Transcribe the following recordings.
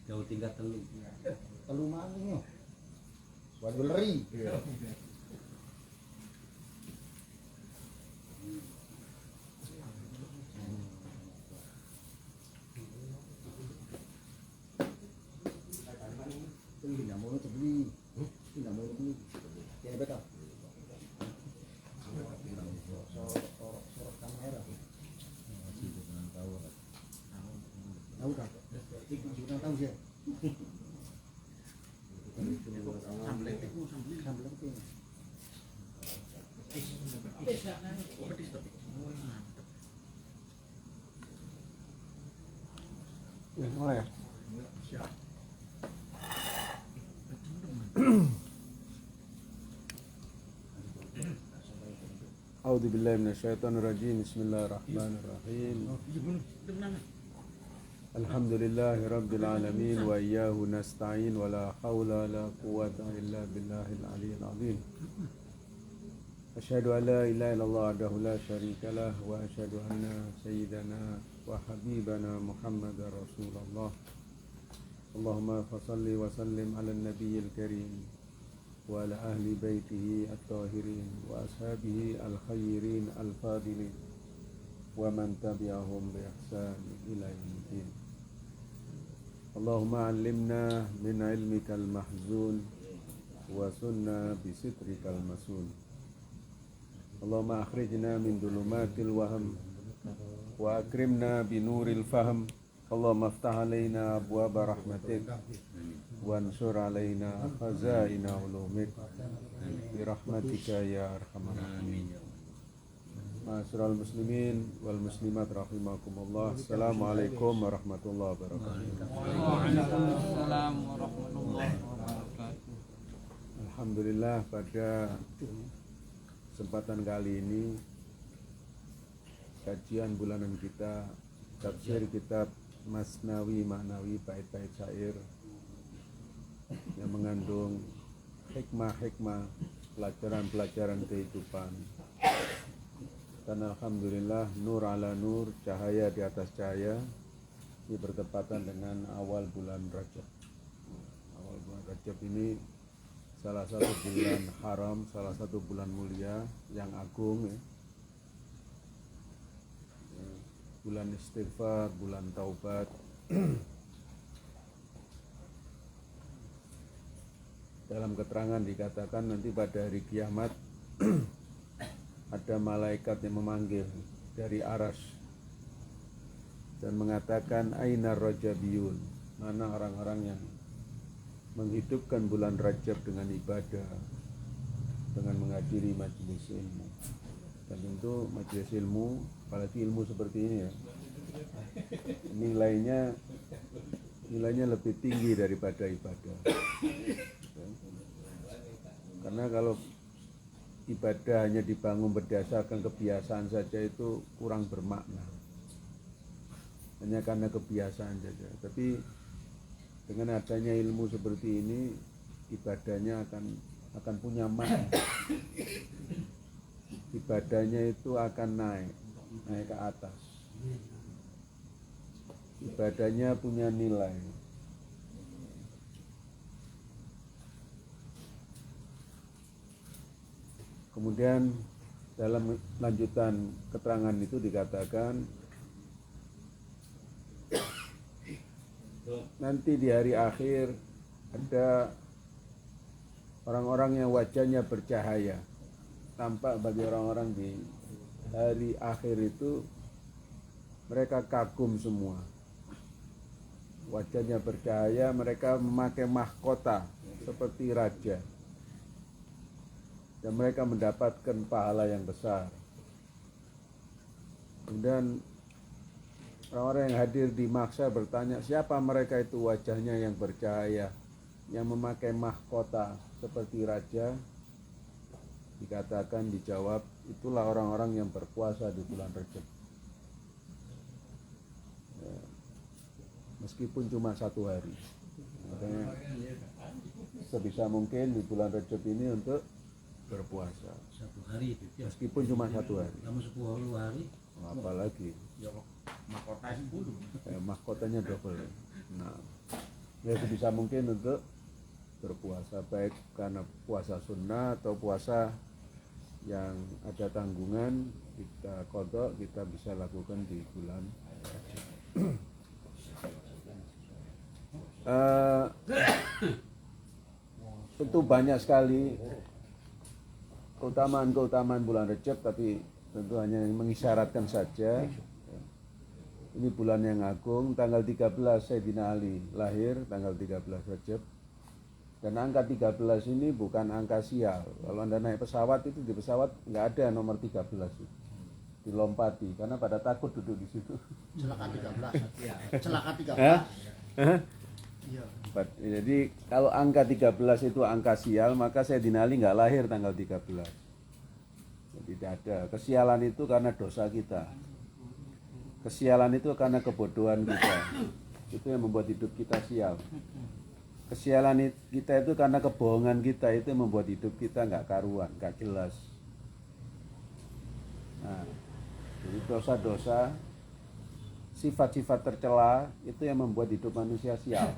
Jauh tingkat telu. Telu maning yo. Wadulri. Tidak mau beli, tidak mau beli. Ya betul. Sorot kamera. Tahu kan? Kita tahu sih. Mana ya? A'udzu billahi minasyaitonir rajim. Bismillahirrahmanirrahim. Alhamdulillahi rabbil alamin wa iyyahu nasta'in wa la haula wa la quwwata illa billahil aliyyil azim. Asyhadu an la ilaha illallah wahdahu la syarika lah wa asyhadu anna sayyidana wa habibana Muhammadar Rasulullah. Allahumma fasalli wa sallim ala nabiyil karim wa ala ahli baitihi at-tahirin wa ashabihi al-khairin al-fadilin wa man tabi'ahum bi ihsan ila yaumiddin. Allahumma 'allimna min 'ilmikal mahzun wa sunna bi sitrikal masun. Allahumma akhrijna min dhulumatil wahm wa akrimna bi nuril fahm. Allahumma aftah alaina abwaaba rahmatik wa ansur alaina khazaina ulumik bi rahmatika ya arhamar rahimin. Ma'asyiral muslimin wal muslimat rahimakumullah. Assalamualaikum warahmatullahi wabarakatuh. Waalaikumsalam warahmatullahi wabarakatuh. Alhamdulillah, pada kesempatan kali ini kajian bulanan kita tafsir kitab Masnawi Ma'nawi, bait-bait syair yang mengandung hikmah-hikmah, pelajaran-pelajaran kehidupan. Dan alhamdulillah nur ala nur, cahaya di atas cahaya, ini bertepatan dengan awal bulan Rajab. Awal bulan Rajab ini salah satu bulan haram, salah satu bulan mulia yang agung ya. Bulan istighfar, bulan taubat. Dalam keterangan dikatakan nanti pada hari kiamat ada malaikat yang memanggil dari aras dan mengatakan aina rajabiyun, mana orang-orang yang menghidupkan bulan Rajab dengan ibadah, dengan menghadiri majelis ilmu. Dan tentu majelis ilmu, apalagi ilmu seperti ini ya, nilainya lebih tinggi daripada ibadah. Karena kalau ibadah hanya dibangun berdasarkan kebiasaan saja itu kurang bermakna, hanya karena kebiasaan saja. Tapi dengan adanya ilmu seperti ini, ibadahnya akan punya makna. Ibadahnya itu akan naik ke atas. Ibadahnya punya nilai. Kemudian dalam lanjutan keterangan itu dikatakan nanti di hari akhir ada orang-orang yang wajahnya bercahaya. Tampak bagi orang-orang di hari akhir itu mereka kagum semua. Wajahnya bercahaya, mereka memakai mahkota seperti raja. Dan mereka mendapatkan pahala yang besar. Kemudian orang-orang yang hadir di mahsyar bertanya, siapa mereka itu wajahnya yang bercahaya, yang memakai mahkota seperti raja? Dikatakan, dijawab, itulah orang-orang yang berpuasa di bulan Rajab. Ya, meskipun cuma 1 hari. Makanya sebisa mungkin di bulan Rajab ini untuk berpuasa. 1 hari itu ya. Meskipun cuma 1 hari. Kamu 10 hari. Apalagi mahkotanya double. Nah, ya sebisa mungkin untuk berpuasa, baik karena puasa sunnah atau puasa yang ada tanggungan, kita qadha, kita bisa lakukan di bulan Rajab. Tentu banyak sekali keutamaan bulan Rajab, tapi tentu hanya mengisyaratkan saja. Ini bulan yang agung, tanggal 13 Sayyidina Ali lahir, tanggal 13 Rajab. Dan angka 13 ini bukan angka sial. Kalau Anda naik pesawat, itu di pesawat nggak ada nomor 13 itu. Dilompati, karena pada takut duduk di situ. Celaka 13. Celaka 13. Iya. Jadi kalau angka 13 itu angka sial, maka Sayyidina Ali nggak lahir tanggal 13. Jadi tidak ada. Kesialan itu karena dosa kita. Kesialan itu karena kebodohan kita. Itu yang membuat hidup kita sial. Kesialan kita itu karena kebohongan kita, itu yang membuat hidup kita nggak karuan, nggak jelas. Nah, jadi dosa-dosa, sifat-sifat tercela itu yang membuat hidup manusia sial.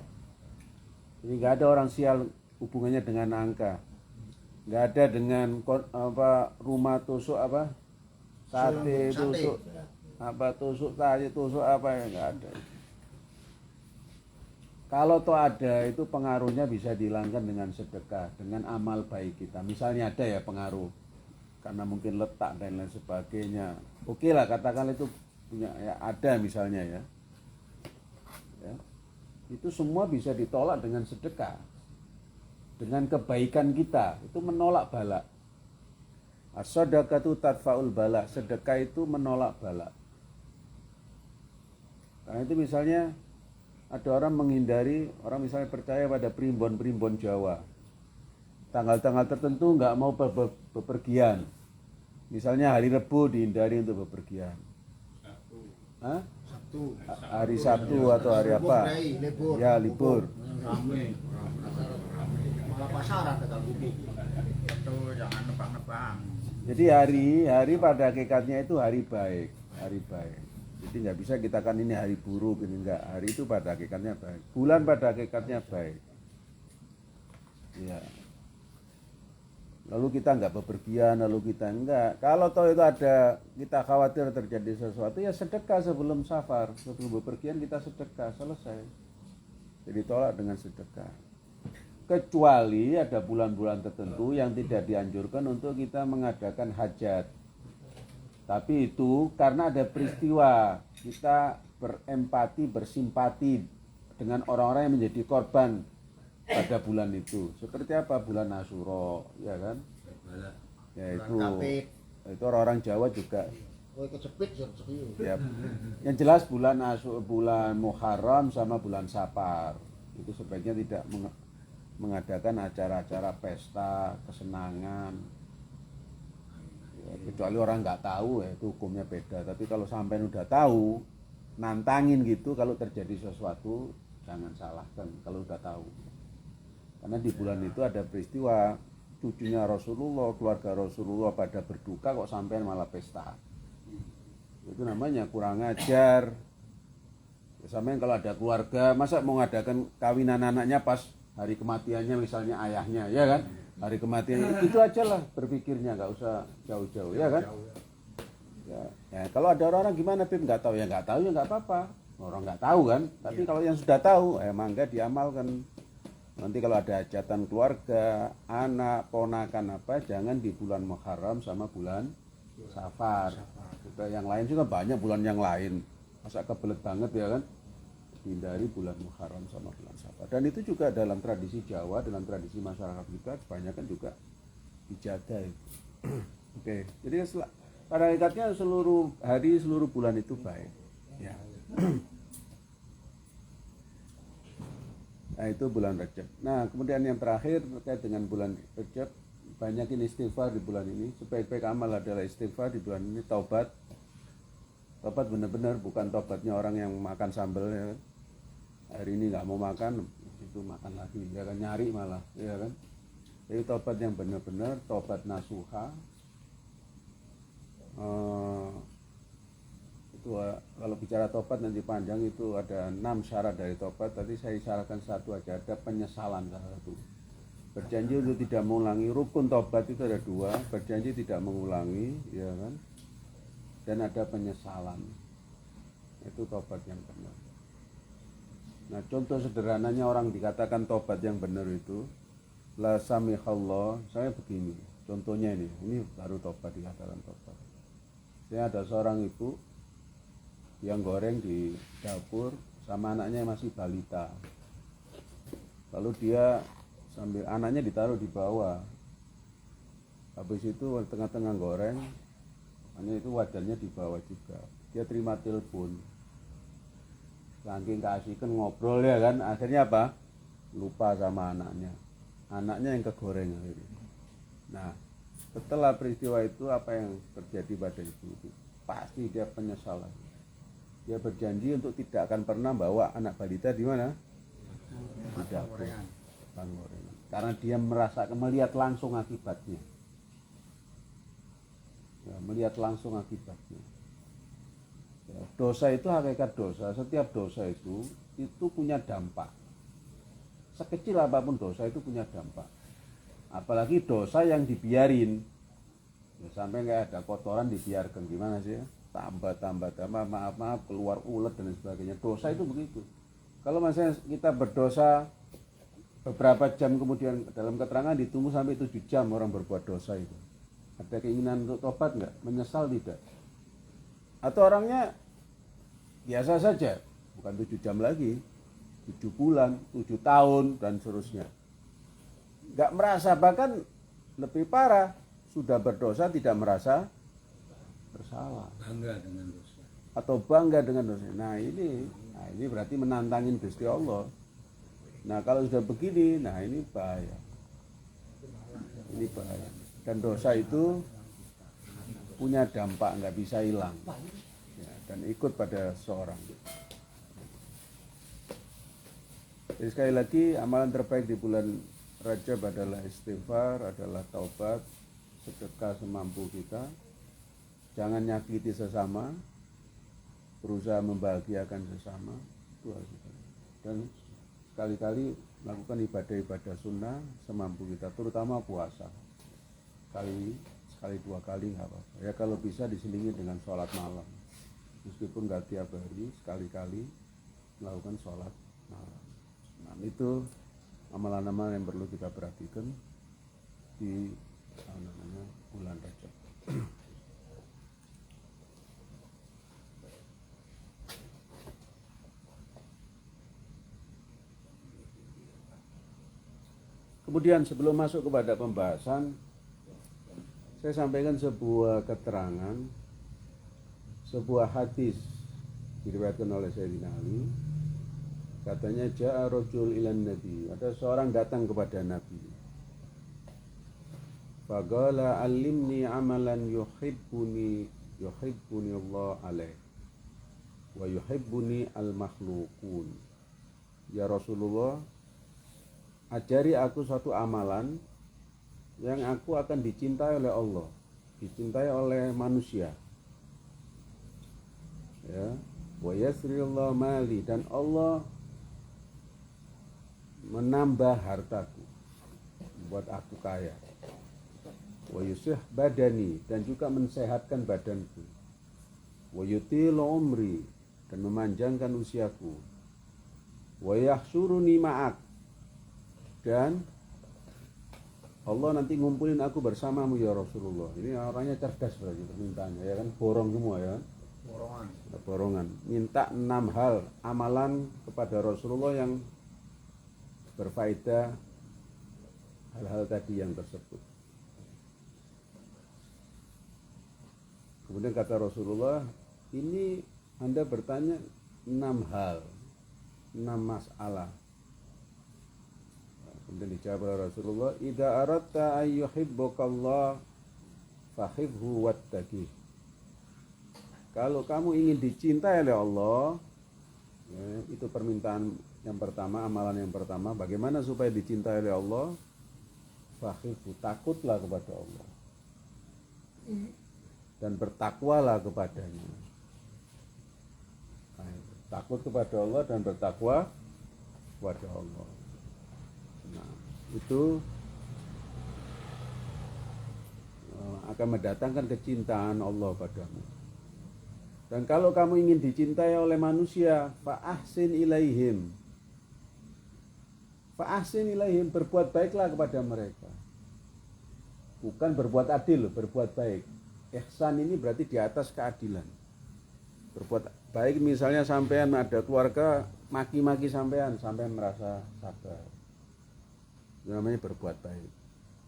Jadi nggak ada orang sial hubungannya dengan angka, nggak ada dengan rumah tusuk sate tusuk tusuk tadi tusuk ya nggak ada. Kalau toh ada, itu pengaruhnya bisa dihilangkan dengan sedekah, dengan amal baik kita. Misalnya ada ya pengaruh karena mungkin letak dan lain sebagainya. Oke lah, katakan itu punya ya, ada misalnya ya. Itu semua bisa ditolak dengan sedekah, dengan kebaikan kita. Itu menolak bala. As-shadaqatu tadfa'ul bala. Sedekah itu menolak bala. Karena itu misalnya ada orang menghindari, orang misalnya percaya pada primbon-primbon Jawa. Tanggal-tanggal tertentu nggak mau bepergian. Misalnya hari Rebu dihindari untuk bepergian. Sabtu. Hari Sabtu atau hari apa? Libur. Ya libur. Rame. Malah pasaran kata Budi. Tuh jangan nebang-nebang. Jadi hari pada hakikatnya itu hari baik, hari baik. Jadi nggak bisa kita kan ini hari buruk, ini enggak. Hari itu pada hakikatnya baik. Bulan pada hakikatnya baik. Ya. Lalu kita nggak bepergian, lalu kita enggak. Kalau toh itu ada, kita khawatir terjadi sesuatu, ya sedekah sebelum safar, sebelum bepergian kita sedekah, selesai. Jadi tolak dengan sedekah. Kecuali ada bulan-bulan tertentu yang tidak dianjurkan untuk kita mengadakan hajat. Tapi itu karena ada peristiwa, kita berempati, bersimpati dengan orang-orang yang menjadi korban pada bulan itu. Seperti apa? Bulan Asyura, ya kan? Ya itu orang-orang Jawa juga. Ya. Yang jelas bulan Muharram sama bulan Safar itu sebaiknya tidak mengadakan acara-acara pesta, kesenangan. Ya, kecuali orang nggak tahu ya itu hukumnya beda. Tapi kalau sampai udah tahu, nantangin gitu, kalau terjadi sesuatu jangan salahkan kalau udah tahu. Karena di bulan itu ada peristiwa cucunya Rasulullah, keluarga Rasulullah pada berduka kok sampai malah pesta. Itu namanya kurang ajar. Ya, sampai kalau ada keluarga, masa mau ngadakan kawinan anaknya pas hari kematiannya misalnya ayahnya, ya kan? Hari kematian itu aja lah berpikirnya, nggak usah jauh-jauh, ya kan? Ya, kalau ada orang-orang gimana, Pip? Nggak tahu ya nggak apa-apa. Orang nggak tahu kan, tapi kalau yang sudah tahu, mangga diamalkan. Nanti kalau ada hajatan keluarga, anak, ponakan apa, jangan di bulan Muharram sama bulan Safar. Juga yang lain juga banyak bulan yang lain. Masa kebelet banget ya kan? Hindari bulan Muharram sama bulan Safar. Dan itu juga dalam tradisi Jawa, dalam tradisi masyarakat kita kebanyakan juga dijaga itu. Oke, jadi pada hakikatnya seluruh hari, seluruh bulan itu baik. Ya. Nah itu bulan Rajab. Nah kemudian yang terakhir terkait dengan bulan Rajab, banyakin istighfar di bulan ini. Sebaik-baik amal adalah istighfar di bulan ini, taubat. Taubat benar-benar, bukan taubatnya orang yang makan sambal ya kan. Hari ini nggak mau makan, itu makan lagi, ya kan, nyari malah, ya kan. Jadi taubat yang benar-benar, taubat nasuha. Itu itu kalau bicara tobat nanti panjang, itu ada 6 syarat dari tobat. Tadi saya isyaratkan satu aja, ada penyesalan salah satu. Berjanji untuk tidak mengulangi. Rukun tobat itu ada 2, berjanji tidak mengulangi, ya kan? Dan ada penyesalan. Itu tobat yang benar. Nah, contoh sederhananya orang dikatakan tobat yang benar itu, la samihallah, saya begini. Contohnya ini baru tobat, dikatakan tobat. Saya ada seorang ibu yang goreng di dapur sama anaknya yang masih balita. Lalu dia sambil anaknya ditaruh di bawah. Habis itu tengah-tengah goreng, hanya itu wajannya di bawah juga. Dia terima telepon. Saking keasikan ngobrol ya kan, akhirnya apa? Lupa sama anaknya. Anaknya yang kegoreng akhirnya. Nah, setelah peristiwa itu apa yang terjadi pada ibu itu? Pasti dia penyesalan. Dia berjanji untuk tidak akan pernah bawa anak balita di mana? Di dapur. Gorengan. Karena dia melihat langsung akibatnya. Ya, melihat langsung akibatnya. Ya, dosa itu hakikat dosa. Setiap dosa itu punya dampak. Sekecil apapun dosa itu punya dampak. Apalagi dosa yang dibiarin, ya, sampai nggak ada kotoran dibiarkan, gimana sih ya? Tambah maaf keluar ulet dan sebagainya. Dosa itu begitu. Kalau misalnya kita berdosa beberapa jam kemudian, dalam keterangan ditunggu sampai 7 jam orang berbuat dosa itu. Ada keinginan untuk tobat nggak? Menyesal tidak? Atau orangnya biasa saja, bukan 7 jam lagi, 7 bulan, 7 tahun dan seterusnya. Nggak merasa, bahkan lebih parah, sudah berdosa tidak merasa bersalah, bangga dengan dosa atau bangga dengan dosa. Nah ini berarti menantangin Gusti Allah. Nah kalau sudah begini, nah ini bahaya. Ini bahaya. Dan dosa itu punya dampak, nggak bisa hilang, ya, dan ikut pada seorang. Jadi sekali lagi, amalan terbaik di bulan Rajab adalah istighfar, adalah taubat, sedekah semampu kita. Jangan nyakiti sesama, berusaha membahagiakan sesama, itu harus kita. Dan sekali-kali melakukan ibadah-ibadah sunnah semampu kita, terutama puasa. Sekali 2 kali nggak apa-apa. Ya kalau bisa diselingi dengan sholat malam. Meskipun nggak tiap hari, sekali-kali melakukan sholat malam. Nah itu amalan-amalan yang perlu kita perhatikan di bulan Rajab. Kemudian sebelum masuk kepada pembahasan, saya sampaikan sebuah keterangan, sebuah hadis diriwayatkan oleh Sayyidina Ali. Katanya ja'a rajul ilan nabi, ada seorang datang kepada Nabi. Faqala allimni amalan yuhibbuni Allah alaih wa yuhibbuni al-makhluqun. Ya Rasulullah, ajari aku suatu amalan yang aku akan dicintai oleh Allah, dicintai oleh manusia. Ya, wa yasrillahu mali, dan Allah menambah hartaku, buat aku kaya. Wa yusih badani, dan juga mensehatkan badanku. Wa yutilu umri, dan memanjangkan usiaku. Wa yahsyuruni ma'ak, dan Allah nanti ngumpulin aku bersamamu ya Rasulullah. Ini orangnya cerdas berarti permintaannya, ya kan, borong semua ya. Borongan. Minta 6 hal amalan kepada Rasulullah yang berfaedah hal-hal tadi yang tersebut. Kemudian kata Rasulullah, ini Anda bertanya 6 hal, 6 masalah. Kemudian dijawab oleh Rasulullah, idza aradta ay yuhibbukallah fahibhu wattaqih. Kalau kamu ingin dicintai oleh Allah, ya, itu permintaan yang pertama, amalan yang pertama. Bagaimana supaya dicintai oleh Allah? Fahibhu, takutlah kepada Allah dan bertakwalah kepadanya. takut kepada Allah dan bertakwa kepada Allah. Nah, itu akan mendatangkan kecintaan Allah padamu. Dan kalau kamu ingin dicintai oleh manusia, fa'ahsin ilaihim. Fa'ahsin ilaihim, berbuat baiklah kepada mereka. Bukan berbuat adil, berbuat baik. Ihsan ini berarti di atas keadilan. Berbuat baik, misalnya sampean ada keluarga maki-maki sampean merasa sabar. Itu namanya berbuat baik.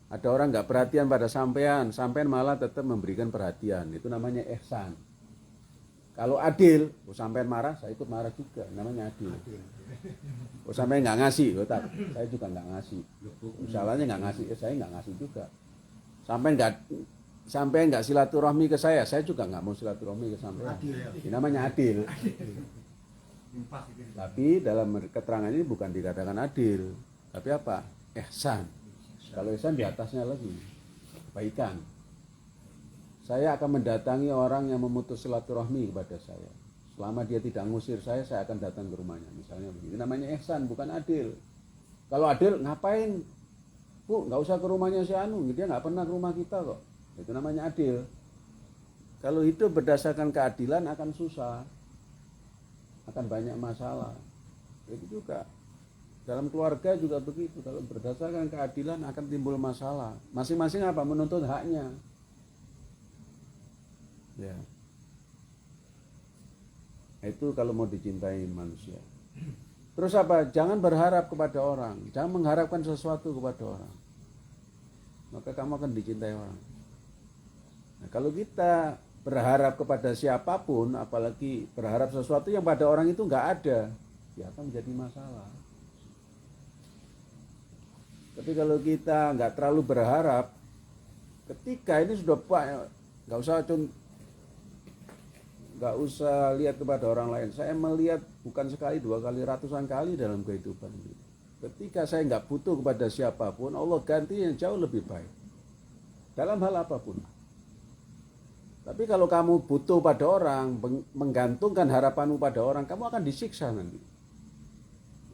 Ada orang nggak perhatian pada sampean malah tetap memberikan perhatian. Itu namanya ihsan. Kalau adil, sampean marah, saya ikut marah juga. Namanya adil. Sampean nggak ngasih, saya juga nggak ngasih. Misalnya nggak ngasih, saya nggak ngasih juga. Sampai nggak silaturahmi ke saya juga nggak mau silaturahmi ke sampean. Ini namanya adil. Tapi dalam keterangan ini bukan dikatakan adil, tapi apa? Ihsan. Kalau ihsan di atasnya lagi, kebaikan. Saya akan mendatangi orang yang memutus silaturahmi kepada saya. Selama dia tidak ngusir saya akan datang ke rumahnya. Misalnya begitu. Ini namanya ihsan, bukan adil. Kalau adil, ngapain? Bu, nggak usah ke rumahnya si Anu. Dia nggak pernah ke rumah kita kok. Itu namanya adil. Kalau hidup berdasarkan keadilan akan susah. Akan banyak masalah. Itu juga. Dalam keluarga juga begitu. Kalau berdasarkan keadilan akan timbul masalah. Masing-masing apa? Menuntut haknya. Ya. Itu kalau mau dicintai manusia. Terus apa? Jangan berharap kepada orang. Jangan mengharapkan sesuatu kepada orang. Maka kamu akan dicintai orang. Nah, kalau kita berharap kepada siapapun, apalagi berharap sesuatu yang pada orang itu nggak ada, ya akan menjadi masalah. Tapi kalau kita nggak terlalu berharap, ketika ini sudah nggak usah lihat kepada orang lain. Saya melihat bukan sekali, 2 kali, ratusan kali dalam kehidupan ini. Ketika saya nggak butuh kepada siapapun, Allah ganti yang jauh lebih baik. Dalam hal apapun. Tapi kalau kamu butuh pada orang, menggantungkan harapanmu pada orang, kamu akan disiksa nanti.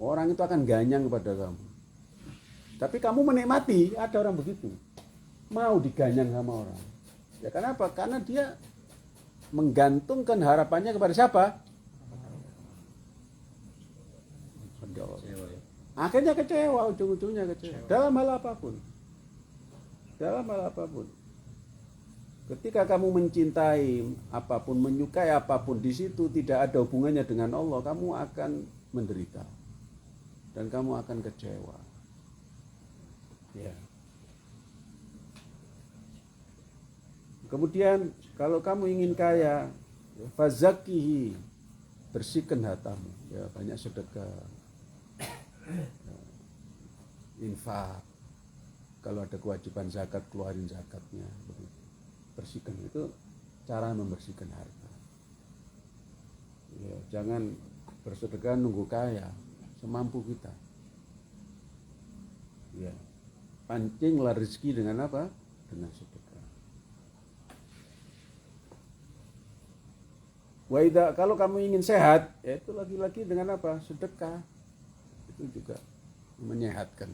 Orang itu akan ganyang kepada kamu. Tapi kamu menikmati, ada orang begitu. Mau diganyang sama orang. Ya kenapa? Karena dia menggantungkan harapannya kepada siapa? Akhirnya kecewa, ujung-ujungnya kecewa. Dalam hal apapun. Ketika kamu mencintai apapun, menyukai apapun, di situ tidak ada hubungannya dengan Allah, kamu akan menderita. Dan kamu akan kecewa. Ya. Kemudian kalau kamu ingin kaya, fazakihi, bersihkan hatamu. Ya, banyak sedekah, infak. Kalau ada kewajiban zakat, keluarin zakatnya. Bersihkan, itu cara membersihkan harta. Ya, jangan bersedekah nunggu kaya, semampu kita. Ya, pancinglah rezeki dengan apa? Dengan sedekah. Kalau kamu ingin sehat, ya itu lagi-lagi dengan apa? Sedekah. Itu juga menyehatkan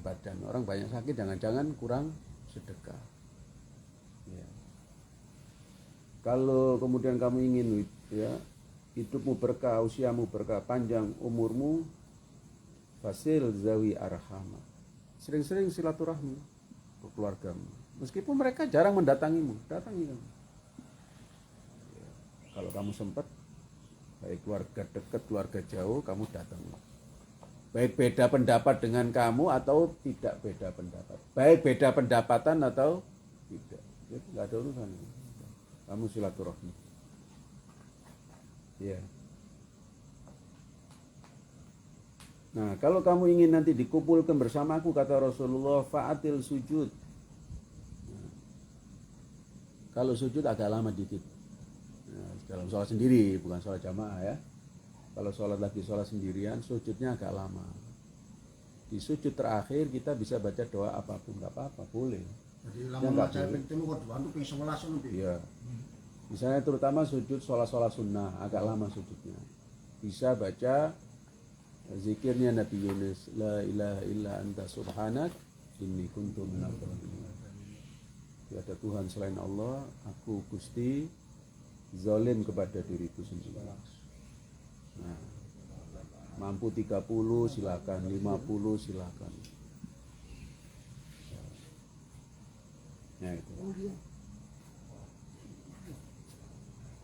badan. Orang banyak sakit, jangan-jangan kurang sedekah. Ya. Kalau kemudian kamu ingin ya hidupmu berkah, usiamu berkah, panjang umurmu, fasil zawi arhama. Sering-sering silaturahmi ke keluargamu. Meskipun mereka jarang mendatangimu, datangi kamu. Kalau kamu sempat, baik keluarga dekat, keluarga jauh, kamu datang. Baik beda pendapat dengan kamu atau tidak beda pendapat. Baik beda pendapatan atau tidak. Itu nggak ada urusan. Kamu silaturahmi. Ya. Nah, kalau kamu ingin nanti dikumpulkan bersamaku, kata Rasulullah, fa'atil sujud. Nah, kalau sujud agak lama dikit. Dalam sholat sendiri, bukan sholat jamaah ya. Kalau sholat sendirian, sujudnya agak lama. Di sujud terakhir kita bisa baca doa apapun, nggak apa-apa, boleh. Jadi lama macam itu lu waktu ping 11 nanti. Iya. Misalnya terutama sujud sholat sunnah, agak lama sujudnya. Bisa baca zikirnya Nabi Yunus, la ilaha illa anta subhanak inni kuntu minadh dhalimin. Tiada Tuhan selain Allah, aku Gusti zalim kepada diriku sendiri. Nah, mampu 30 silakan, 50 silakan. Ya itu.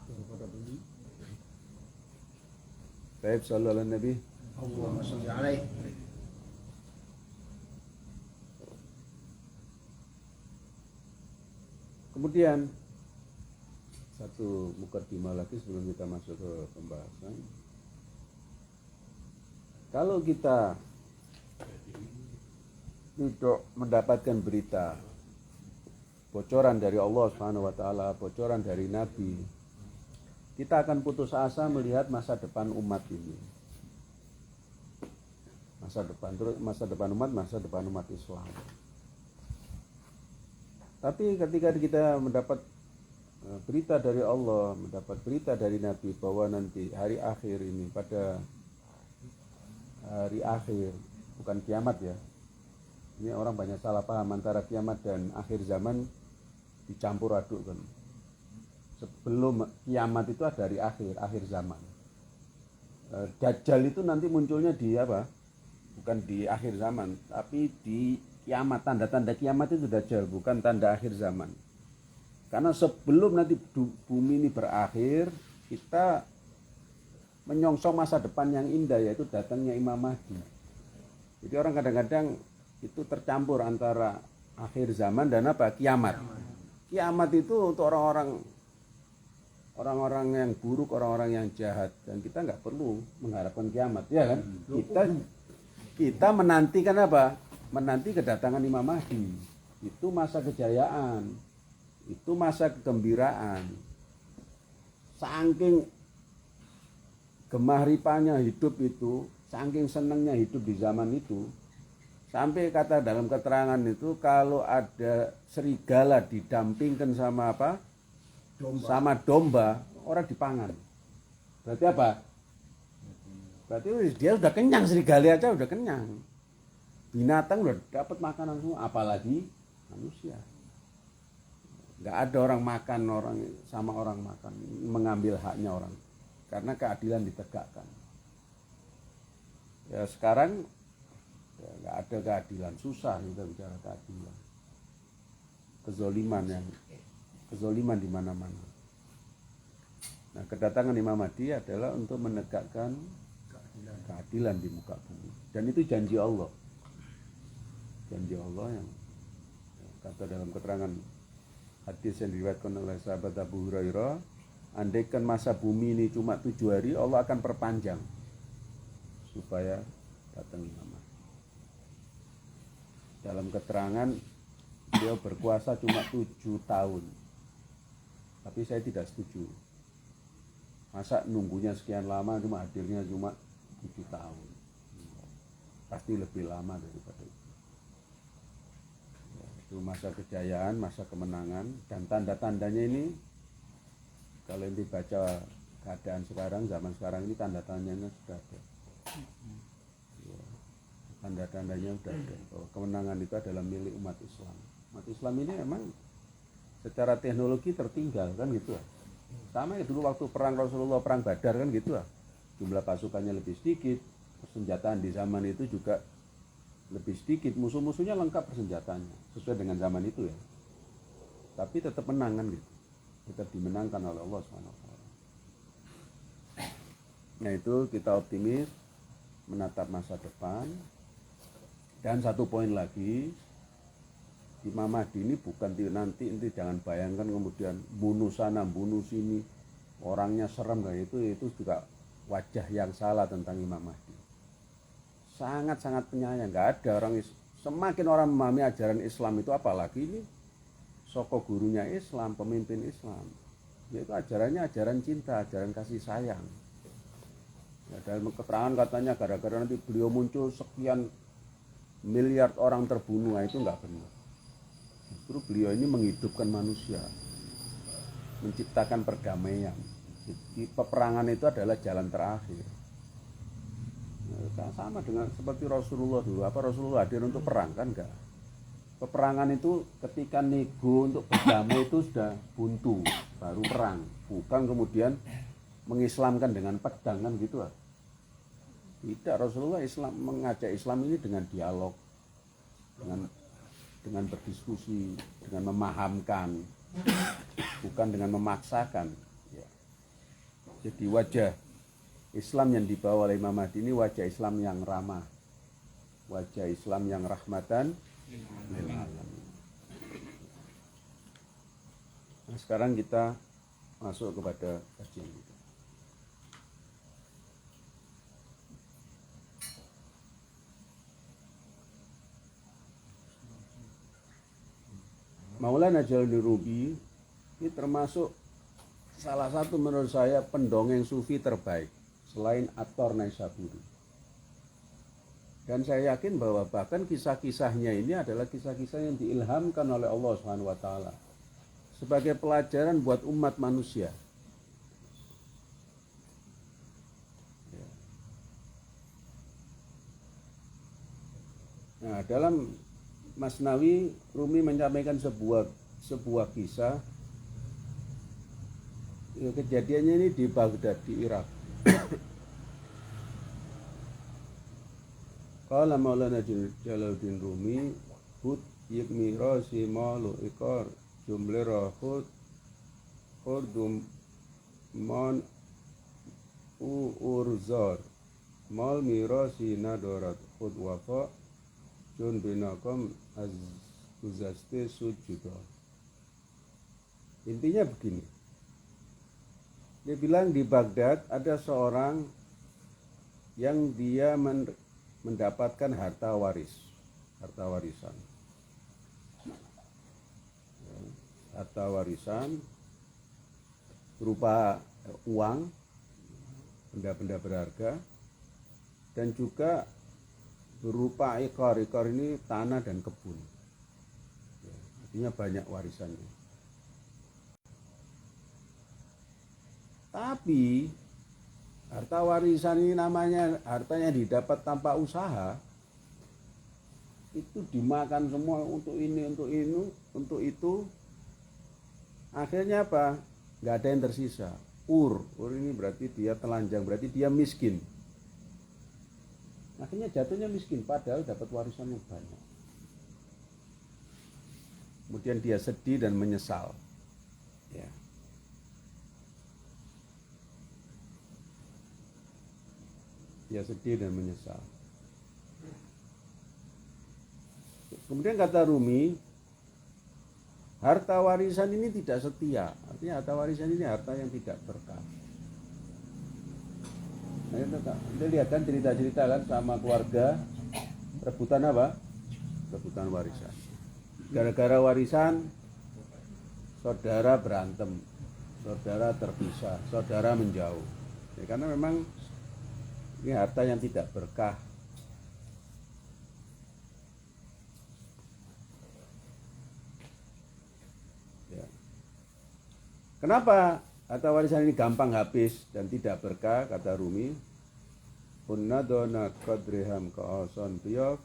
Daripada beli. Baik, sallallahu alaihi Nabi. Allahumma sholli alaihi. Kemudian satu mukadimah lagi sebelum kita masuk ke pembahasan. Kalau kita tidak mendapatkan berita bocoran dari Allah Subhanahu wa taala, bocoran dari Nabi, kita akan putus asa melihat masa depan umat ini. Masa depan umat Islam. Tapi ketika kita mendapat berita dari Allah, mendapat berita dari Nabi bahwa nanti hari akhir ini, pada hari akhir, bukan kiamat ya. Ini orang banyak salah paham antara kiamat dan akhir zaman, dicampur adukkan. Sebelum kiamat itu ada hari akhir zaman. Dajjal itu nanti munculnya di apa? Bukan di akhir zaman, tapi di kiamat. Tanda-tanda kiamat itu Dajjal, bukan tanda akhir zaman. Karena sebelum nanti bumi ini berakhir, kita menyongsong masa depan yang indah, yaitu datangnya Imam Mahdi. Jadi orang kadang-kadang itu tercampur antara akhir zaman dan apa? Kiamat. Kiamat itu untuk orang-orang yang buruk, orang-orang yang jahat, dan kita nggak perlu mengharapkan kiamat, ya kan? Kita menantikan apa? Menanti kedatangan Imam Mahdi. Itu masa kejayaan, itu masa kegembiraan. Saking gemah ripanya hidup itu, saking senangnya hidup di zaman itu, sampai kata dalam keterangan itu, kalau ada serigala didampingkan sama apa? Sama domba, orang dipangan. Berarti apa? Berarti dia sudah kenyang, serigala aja udah kenyang. Binatang udah dapat makanan semua, apalagi manusia. Nggak ada orang makan sama orang makan, mengambil haknya orang, karena keadilan ditegakkan. Ya sekarang ya, nggak ada keadilan, susah kita bicara keadilan. Kezoliman di mana-mana. Nah, kedatangan Imam Mahdi adalah untuk menegakkan keadilan di muka bumi, dan itu janji Allah. Janji Allah yang kata dalam keterangan hadis yang diriwayatkan oleh sahabat Abu Hurairah, andaikan masa bumi ini cuma 7 hari, Allah akan perpanjang supaya datang Imam Mahdi. Dalam keterangan beliau berkuasa cuma 7 tahun, tapi saya tidak setuju. Masa nunggunya sekian lama, cuma hadirnya cuma 7 tahun. Pasti lebih lama daripada itu. Itu masa kejayaan, masa kemenangan, dan tanda-tandanya ini kalau ini baca keadaan sekarang, zaman sekarang ini tanda-tandanya sudah ada. Ya, tanda-tandanya sudah ada bahwa kemenangan itu adalah milik umat Islam. Umat Islam ini memang secara teknologi tertinggal kan gitu ya. Sama ya dulu waktu perang Rasulullah, perang Badar kan gitu ya. Jumlah pasukannya lebih sedikit, persenjataan di zaman itu juga lebih sedikit, musuh-musuhnya lengkap persenjataannya sesuai dengan zaman itu ya, tapi tetap menang kan gitu, tetap dimenangkan oleh Allah SWT. Nah itu kita optimis menatap masa depan. Dan satu poin lagi, Imam Mahdi ini bukan nanti jangan bayangkan kemudian bunuh sana bunuh sini, orangnya serem kayak itu juga wajah yang salah tentang Imam Mahdi. Sangat-sangat penyayang, nggak ada orang, semakin orang memahami ajaran Islam itu, apalagi ini soko gurunya Islam, pemimpin Islam, yaitu ajarannya ajaran cinta, ajaran kasih sayang. Ya, dalam keterangan katanya gara-gara nanti beliau muncul sekian miliar orang terbunuh, itu nggak benar. Justru beliau ini menghidupkan manusia. menciptakan perdamaian. Jadi peperangan itu adalah jalan terakhir. Nah, sama dengan seperti Rasulullah dulu. Apa Rasulullah hadir untuk perang? Kan enggak. Peperangan itu ketika nego untuk berdamai itu sudah buntu, baru perang. Bukan kemudian mengislamkan dengan pedang kan gitu. Tidak, Rasulullah mengajak Islam ini dengan dialog, dengan berdiskusi, dengan memahamkan, bukan dengan memaksakan. Ya. Jadi wajah Islam yang dibawa oleh Imam Mahdi ini wajah Islam yang ramah, wajah Islam yang rahmatan lil alamin. Nah, sekarang kita masuk kepada kajian kita. Maulana Jalaluddin Rumi ini termasuk salah satu menurut saya pendongeng sufi terbaik selain At-Tor Naisaburi. Dan saya yakin bahwa bahkan kisah-kisahnya ini adalah kisah-kisah yang diilhamkan oleh Allah SWT sebagai pelajaran buat umat manusia. Nah, dalam Masnawi, Rumi menyampaikan sebuah kisah. Kejadiannya ini di Baghdad, di Irak. Qala Maulana Jalaluddin Rumi, hud yikmi rasi malu ikar jumle rahud khurdum man urzar mal mirasi nadorat khud wafa jun binakom uzaste sujuda. Intinya begini, dia bilang di Baghdad ada seorang yang dia mendapatkan harta warisan, harta warisan berupa uang, benda-benda berharga, dan juga berupa ikor ini tanah dan kebun. Artinya banyak warisannya. Tapi harta warisan ini namanya hartanya didapat tanpa usaha, itu dimakan semua untuk ini, untuk itu. Akhirnya apa? Nggak ada yang tersisa. Ur ini berarti dia telanjang, berarti dia miskin. Akhirnya jatuhnya miskin, padahal dapat warisan yang banyak. Kemudian dia sedih dan menyesal. Ya. Dia sedih dan menyesal. Kemudian kata Rumi, harta warisan ini tidak setia. Artinya harta warisan ini harta yang tidak berkah. Nah, kita lihat kan cerita-cerita kan sama keluarga rebutan apa? Rebutan warisan. Gara-gara warisan saudara berantem, saudara terpisah, saudara menjauh. Ya, karena memang ini harta yang tidak berkah. Ya. Kenapa harta warisan ini gampang habis dan tidak berkah? Kata Rumi, Unnadona qadriham ka'asan biyaf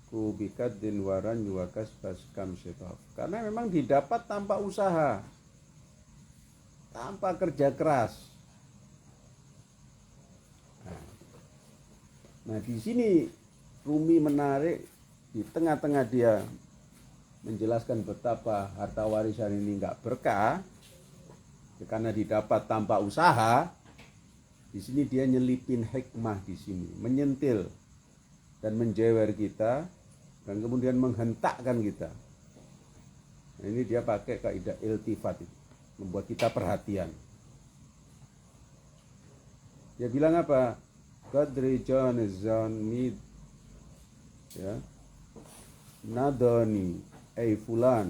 kubikaddin waran yuwakas baskam syetaf. Karena memang didapat tanpa usaha, tanpa kerja keras. Nah, di sini Rumi menarik, di tengah-tengah dia menjelaskan betapa harta warisan ini enggak berkah karena didapat tanpa usaha. Di sini dia nyelipin hikmah di sini, menyentil dan menjewer kita dan kemudian menghentakkan kita. Nah, ini dia pakai kaidah iltifat, membuat kita perhatian. Dia bilang apa? Qadri janizan mid, ya, nadani fulan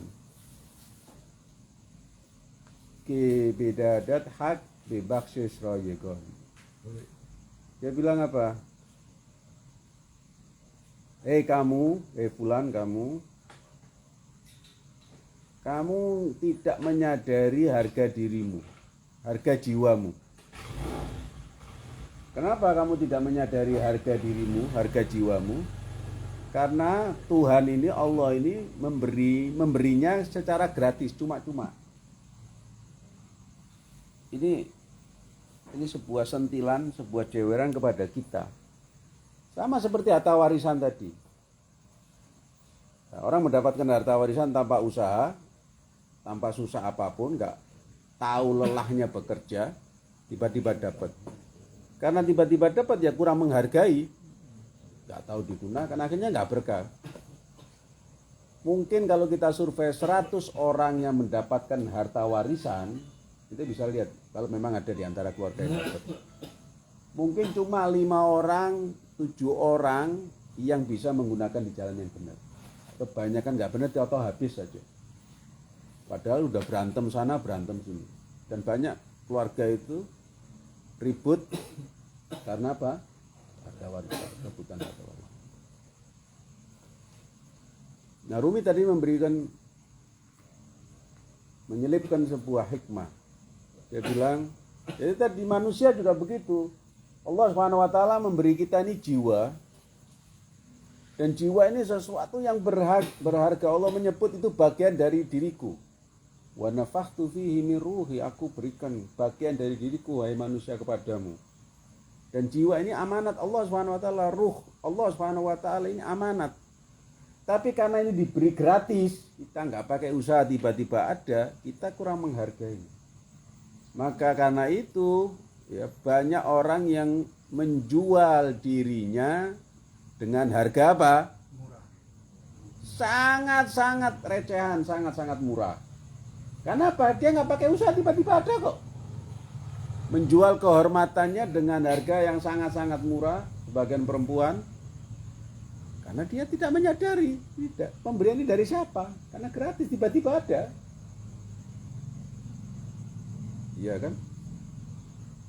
ke bedadat hak bebakshish rayegon. Dia bilang apa? Kamu, fulan, kamu kamu tidak menyadari harga dirimu, harga jiwamu. Kenapa kamu tidak menyadari harga dirimu, harga jiwamu? Karena Tuhan ini, Allah ini memberinya secara gratis, cuma-cuma. Ini sebuah sentilan, sebuah jeweran kepada kita. Sama seperti harta warisan tadi. Nah, orang mendapatkan harta warisan tanpa usaha, tanpa susah apapun, nggak tahu lelahnya bekerja, tiba-tiba dapat. Karena tiba-tiba dapat ya kurang menghargai, nggak tahu digunakan, akhirnya nggak berkah. Mungkin kalau kita survei 100 orang yang mendapatkan harta warisan, kita bisa lihat kalau memang ada di antara keluarga yang dapat. Mungkin cuma 5 orang, 7 orang yang bisa menggunakan di jalan yang benar. Kebanyakan nggak benar, atau habis saja. Padahal udah berantem sana, berantem sini. Dan banyak keluarga itu ribut karena apa? Harta warisan, rebutan harta warisan. Nah, Rumi tadi menyelipkan sebuah hikmah. Dia bilang, jadi tadi manusia juga begitu. Allah SWT memberi kita ini jiwa. Dan jiwa ini sesuatu yang berharga. Allah menyebut itu bagian dari diriku. Wa nafakhtu fihi min ruhi, aku berikan bagian dari diriku wahai manusia kepadamu. Dan jiwa ini amanat Allah SWT, ruh Allah SWT ini amanat. Tapi karena ini diberi gratis, kita nggak pakai usaha tiba-tiba ada, kita kurang menghargai. Maka karena itu ya banyak orang yang menjual dirinya dengan harga apa? Murah. Sangat-sangat recehan, sangat-sangat murah. Karena apa? Dia nggak pakai usaha tiba-tiba ada kok. Menjual kehormatannya dengan harga yang sangat-sangat murah, sebagian perempuan. Karena dia tidak menyadari, pemberian ini dari siapa? Karena gratis, tiba-tiba ada. Iya kan?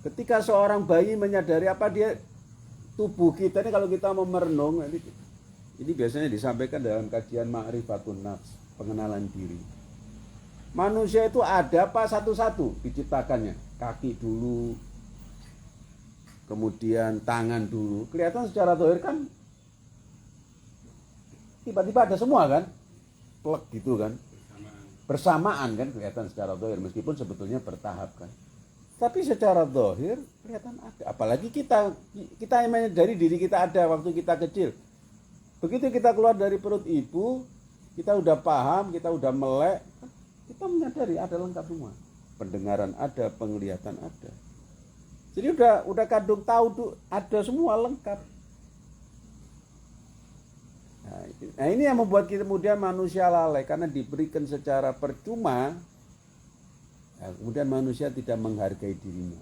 Ketika seorang bayi menyadari apa dia, tubuh kita ini kalau kita mau merenung, ini biasanya disampaikan dalam kajian Ma'rifatun Nafs, pengenalan diri. Manusia itu ada apa satu-satu diciptakannya, kaki dulu, kemudian tangan dulu. Kelihatan secara zahir kan tiba-tiba ada semua kan, plek gitu kan, bersamaan kan kelihatan secara zahir, meskipun sebetulnya bertahap kan. Tapi secara zahir kelihatan ada. Apalagi kita yang menyadari diri kita ada waktu kita kecil. Begitu kita keluar dari perut ibu, kita udah paham, kita udah melek, kita menyadari ada lengkap semua. Pendengaran ada, penglihatan ada. Jadi udah kadung tahu tuh ada semua lengkap. Nah ini yang membuat kita kemudian manusia lalai karena diberikan secara percuma. Nah, kemudian manusia tidak menghargai dirinya.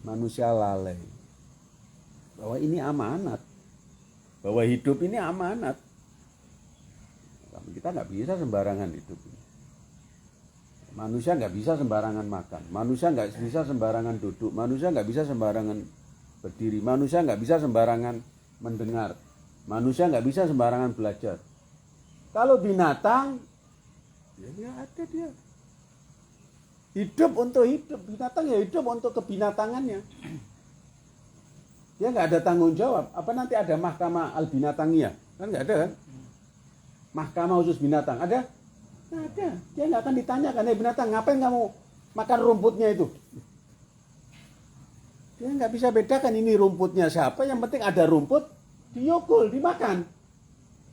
Manusia lalai bahwa ini amanat, bahwa hidup ini amanat. Kita nggak bisa sembarangan hidup. Manusia nggak bisa sembarangan makan. Manusia nggak bisa sembarangan duduk. Manusia nggak bisa sembarangan berdiri. Manusia nggak bisa sembarangan mendengar. Manusia nggak bisa sembarangan belajar. Kalau binatang, ya ada dia. Hidup untuk hidup. Binatang ya hidup untuk kebinatangannya. Dia nggak ada tanggung jawab. Apa nanti ada mahkamah al-binatangiyah? Kan nggak ada kan? Mahkamah khusus binatang ada? Nggak ada. Dia nggak akan ditanyakan, binatang ngapain kamu makan rumputnya itu? Dia nggak bisa bedakan ini rumputnya siapa. Yang penting ada rumput, diukul, dimakan.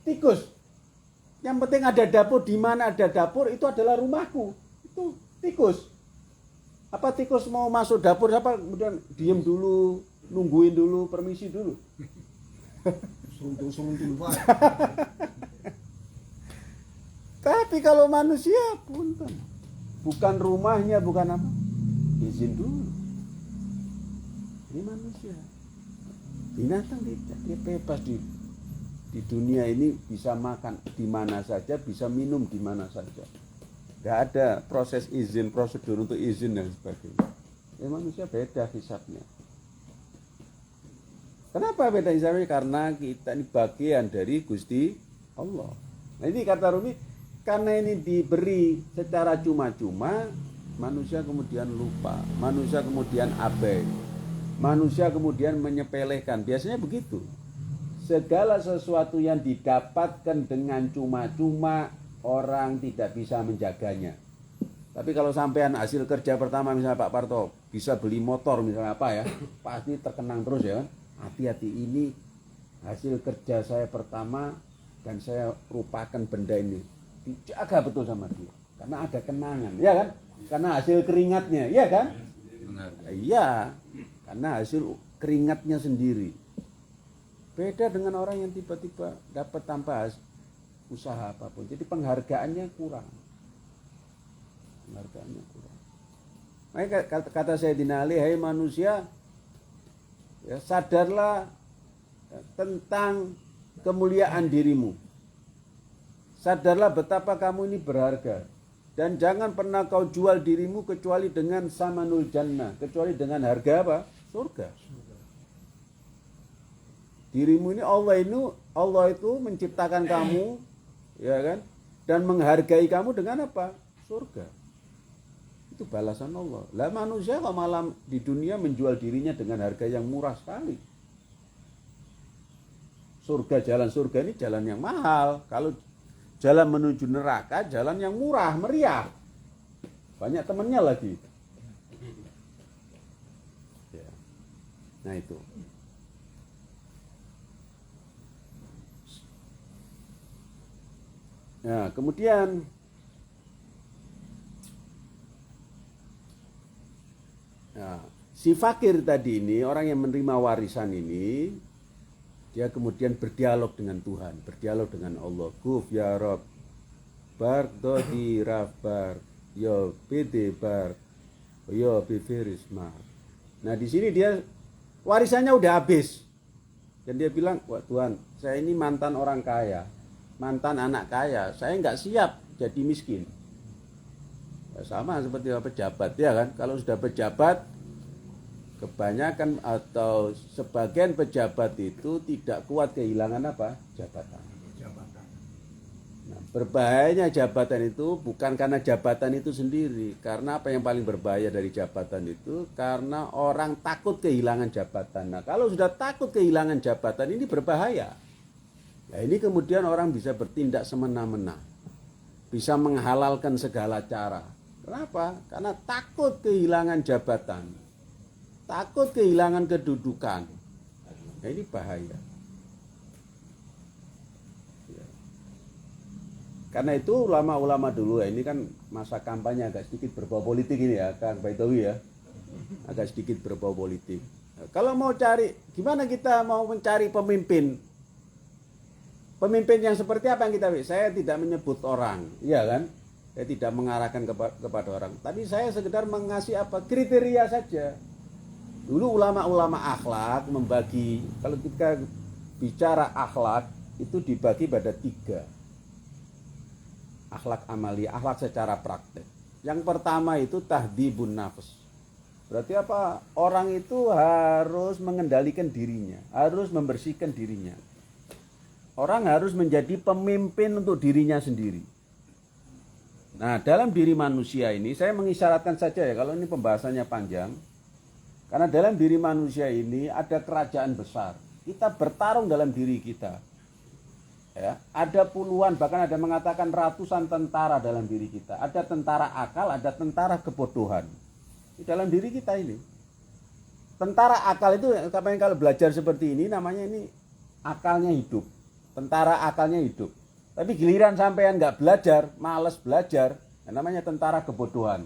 Tikus. Yang penting ada dapur, di mana ada dapur itu adalah rumahku. Itu tikus. Apa tikus mau masuk dapur apa kemudian diem dulu, nungguin dulu, permisi dulu. Seruntul Pak. Tapi kalau manusia punten, bukan rumahnya, bukan apa, izin dulu. Ini manusia. Binatang tidak, dia bebas di dunia ini bisa makan di mana saja, bisa minum di mana saja. Tidak ada proses izin, prosedur untuk izin dan sebagainya. Ya manusia beda hisabnya. Kenapa beda hisabnya? Karena kita ini bagian dari Gusti Allah. Nah ini kata Rumi, karena ini diberi secara cuma-cuma, manusia kemudian lupa, manusia kemudian abai, manusia kemudian menyepelekan. Biasanya begitu. Segala sesuatu yang didapatkan dengan cuma-cuma, orang tidak bisa menjaganya. Tapi kalau sampean hasil kerja pertama misalnya Pak Parto bisa beli motor misalnya apa ya, pasti terkenang terus ya. Hati-hati, ini hasil kerja saya pertama dan saya rupakan benda ini. Dijaga betul sama dia. Karena ada kenangan, ya kan? Karena hasil keringatnya, ya kan? Benar. Iya, karena hasil keringatnya sendiri. Beda dengan orang yang tiba-tiba dapat tanpa usaha apapun. Jadi penghargaannya kurang. Penghargaannya kurang. Makanya kata Sayyidina Ali, hai manusia, ya, sadarlah tentang kemuliaan dirimu. Sadarlah betapa kamu ini berharga. Dan jangan pernah kau jual dirimu kecuali dengan samanul jannah. Kecuali dengan harga apa? Surga. Dirimu ini Allah itu menciptakan kamu, ya kan? Dan menghargai kamu dengan apa? Surga. Itu balasan Allah. Lah manusia kok malah di dunia menjual dirinya dengan harga yang murah sekali. Jalan surga ini jalan yang mahal. Kalau jalan menuju neraka, jalan yang murah, meriah. Banyak temannya lagi. Ya. Nah itu. Nah, kemudian si fakir tadi ini, orang yang menerima warisan ini, dia kemudian berdialog dengan Tuhan, berdialog dengan Allah. Guf ya Rob, bar dodi rabar, yo pede bar, yo bifiris mar. Nah di sini dia warisannya udah habis, dan dia bilang, wah Tuhan, saya ini mantan orang kaya, mantan anak kaya, saya nggak siap jadi miskin. Ya, sama seperti pejabat, ya kan? Kalau sudah pejabat, kebanyakan atau sebagian pejabat itu tidak kuat kehilangan apa? Jabatan. Nah, berbahayanya jabatan itu bukan karena jabatan itu sendiri. Karena apa yang paling berbahaya dari jabatan itu? Karena orang takut kehilangan jabatan. Nah, kalau sudah takut kehilangan jabatan ini berbahaya. Nah, ini kemudian orang bisa bertindak semena-mena. Bisa menghalalkan segala cara. Kenapa? Karena takut kehilangan jabatan. Takut kehilangan kedudukan. Nah, ini bahaya. Ya. Karena itu ulama-ulama dulu ya, ini kan masa kampanye agak sedikit berbau politik ini ya, Kang Baitowi ya. Agak sedikit berbau politik. Nah, kalau mau cari, gimana kita mau mencari pemimpin? Pemimpin yang seperti apa yang kita pilih? Saya tidak menyebut orang, iya kan? Saya tidak mengarahkan kepada orang. Tapi saya sekedar mengasih apa? Kriteria saja. Dulu ulama-ulama akhlak membagi, kalau kita bicara akhlak itu dibagi pada 3. Akhlak amali, akhlak secara praktek. Yang pertama itu tahdibun nafs. Berarti apa? Orang itu harus mengendalikan dirinya, harus membersihkan dirinya. Orang harus menjadi pemimpin untuk dirinya sendiri. Nah, dalam diri manusia ini, saya mengisyaratkan saja ya, kalau ini pembahasannya panjang. Karena dalam diri manusia ini ada kerajaan besar. Kita bertarung dalam diri kita. Ya, ada puluhan, bahkan ada mengatakan ratusan tentara dalam diri kita. Ada tentara akal, ada tentara kebodohan. Di dalam diri kita ini. Tentara akal itu, kalau belajar seperti ini, namanya ini akalnya hidup. Tentara akalnya hidup. Tapi giliran sampean nggak belajar, malas belajar, namanya tentara kebodohan.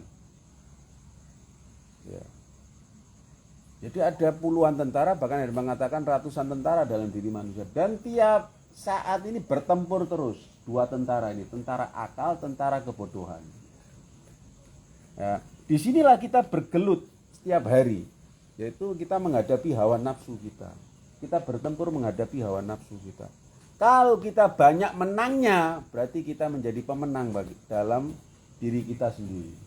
Ya. Jadi ada puluhan tentara, bahkan ada mengatakan ratusan tentara dalam diri manusia. Dan tiap saat ini bertempur terus. 2 tentara ini, tentara akal, tentara kebodohan. Ya, disinilah kita bergelut setiap hari. Yaitu kita menghadapi hawa nafsu kita. Kita bertempur menghadapi hawa nafsu kita. Kalau kita banyak menangnya, berarti kita menjadi pemenang dalam diri kita sendiri.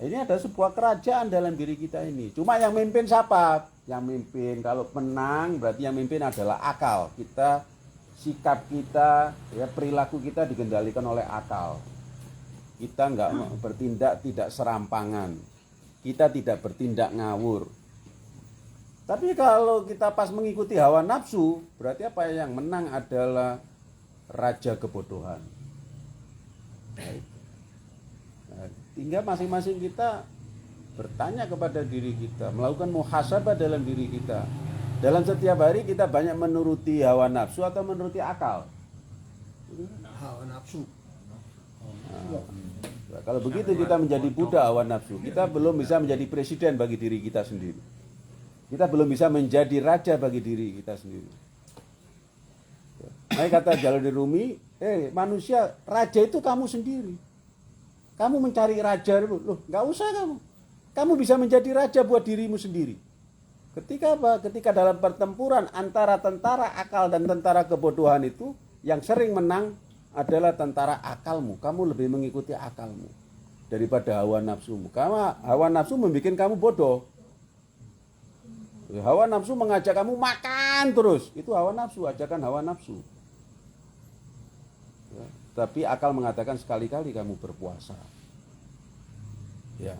Ini ada sebuah kerajaan dalam diri kita ini. Cuma yang mimpin siapa? Yang mimpin kalau menang berarti yang mimpin adalah akal. Kita sikap kita, ya perilaku kita dikendalikan oleh akal. Kita nggak bertindak tidak serampangan. Kita tidak bertindak ngawur. Tapi kalau kita pas mengikuti hawa nafsu, berarti apa yang menang adalah raja kebodohan. Nah, tinggal masing-masing kita bertanya kepada diri kita, melakukan muhasabah dalam diri kita. Dalam setiap hari kita banyak menuruti hawa nafsu atau menuruti akal. Hawa nafsu. Nah, kalau begitu kita menjadi budak hawa nafsu, kita belum bisa menjadi presiden bagi diri kita sendiri. Kita belum bisa menjadi raja bagi diri kita sendiri. Nah, kata Jalaluddin Rumi, manusia, raja itu kamu sendiri. Kamu mencari raja, loh, nggak usah kamu. Kamu bisa menjadi raja buat dirimu sendiri. Ketika apa? Ketika dalam pertempuran antara tentara akal dan tentara kebodohan itu, yang sering menang adalah tentara akalmu. Kamu lebih mengikuti akalmu daripada hawa nafsumu. Karena hawa nafsu membuat kamu bodoh. Hawa nafsu mengajak kamu makan terus. Itu hawa nafsu, ajakan hawa nafsu. Ya, tapi akal mengatakan sekali-kali kamu berpuasa. Ya.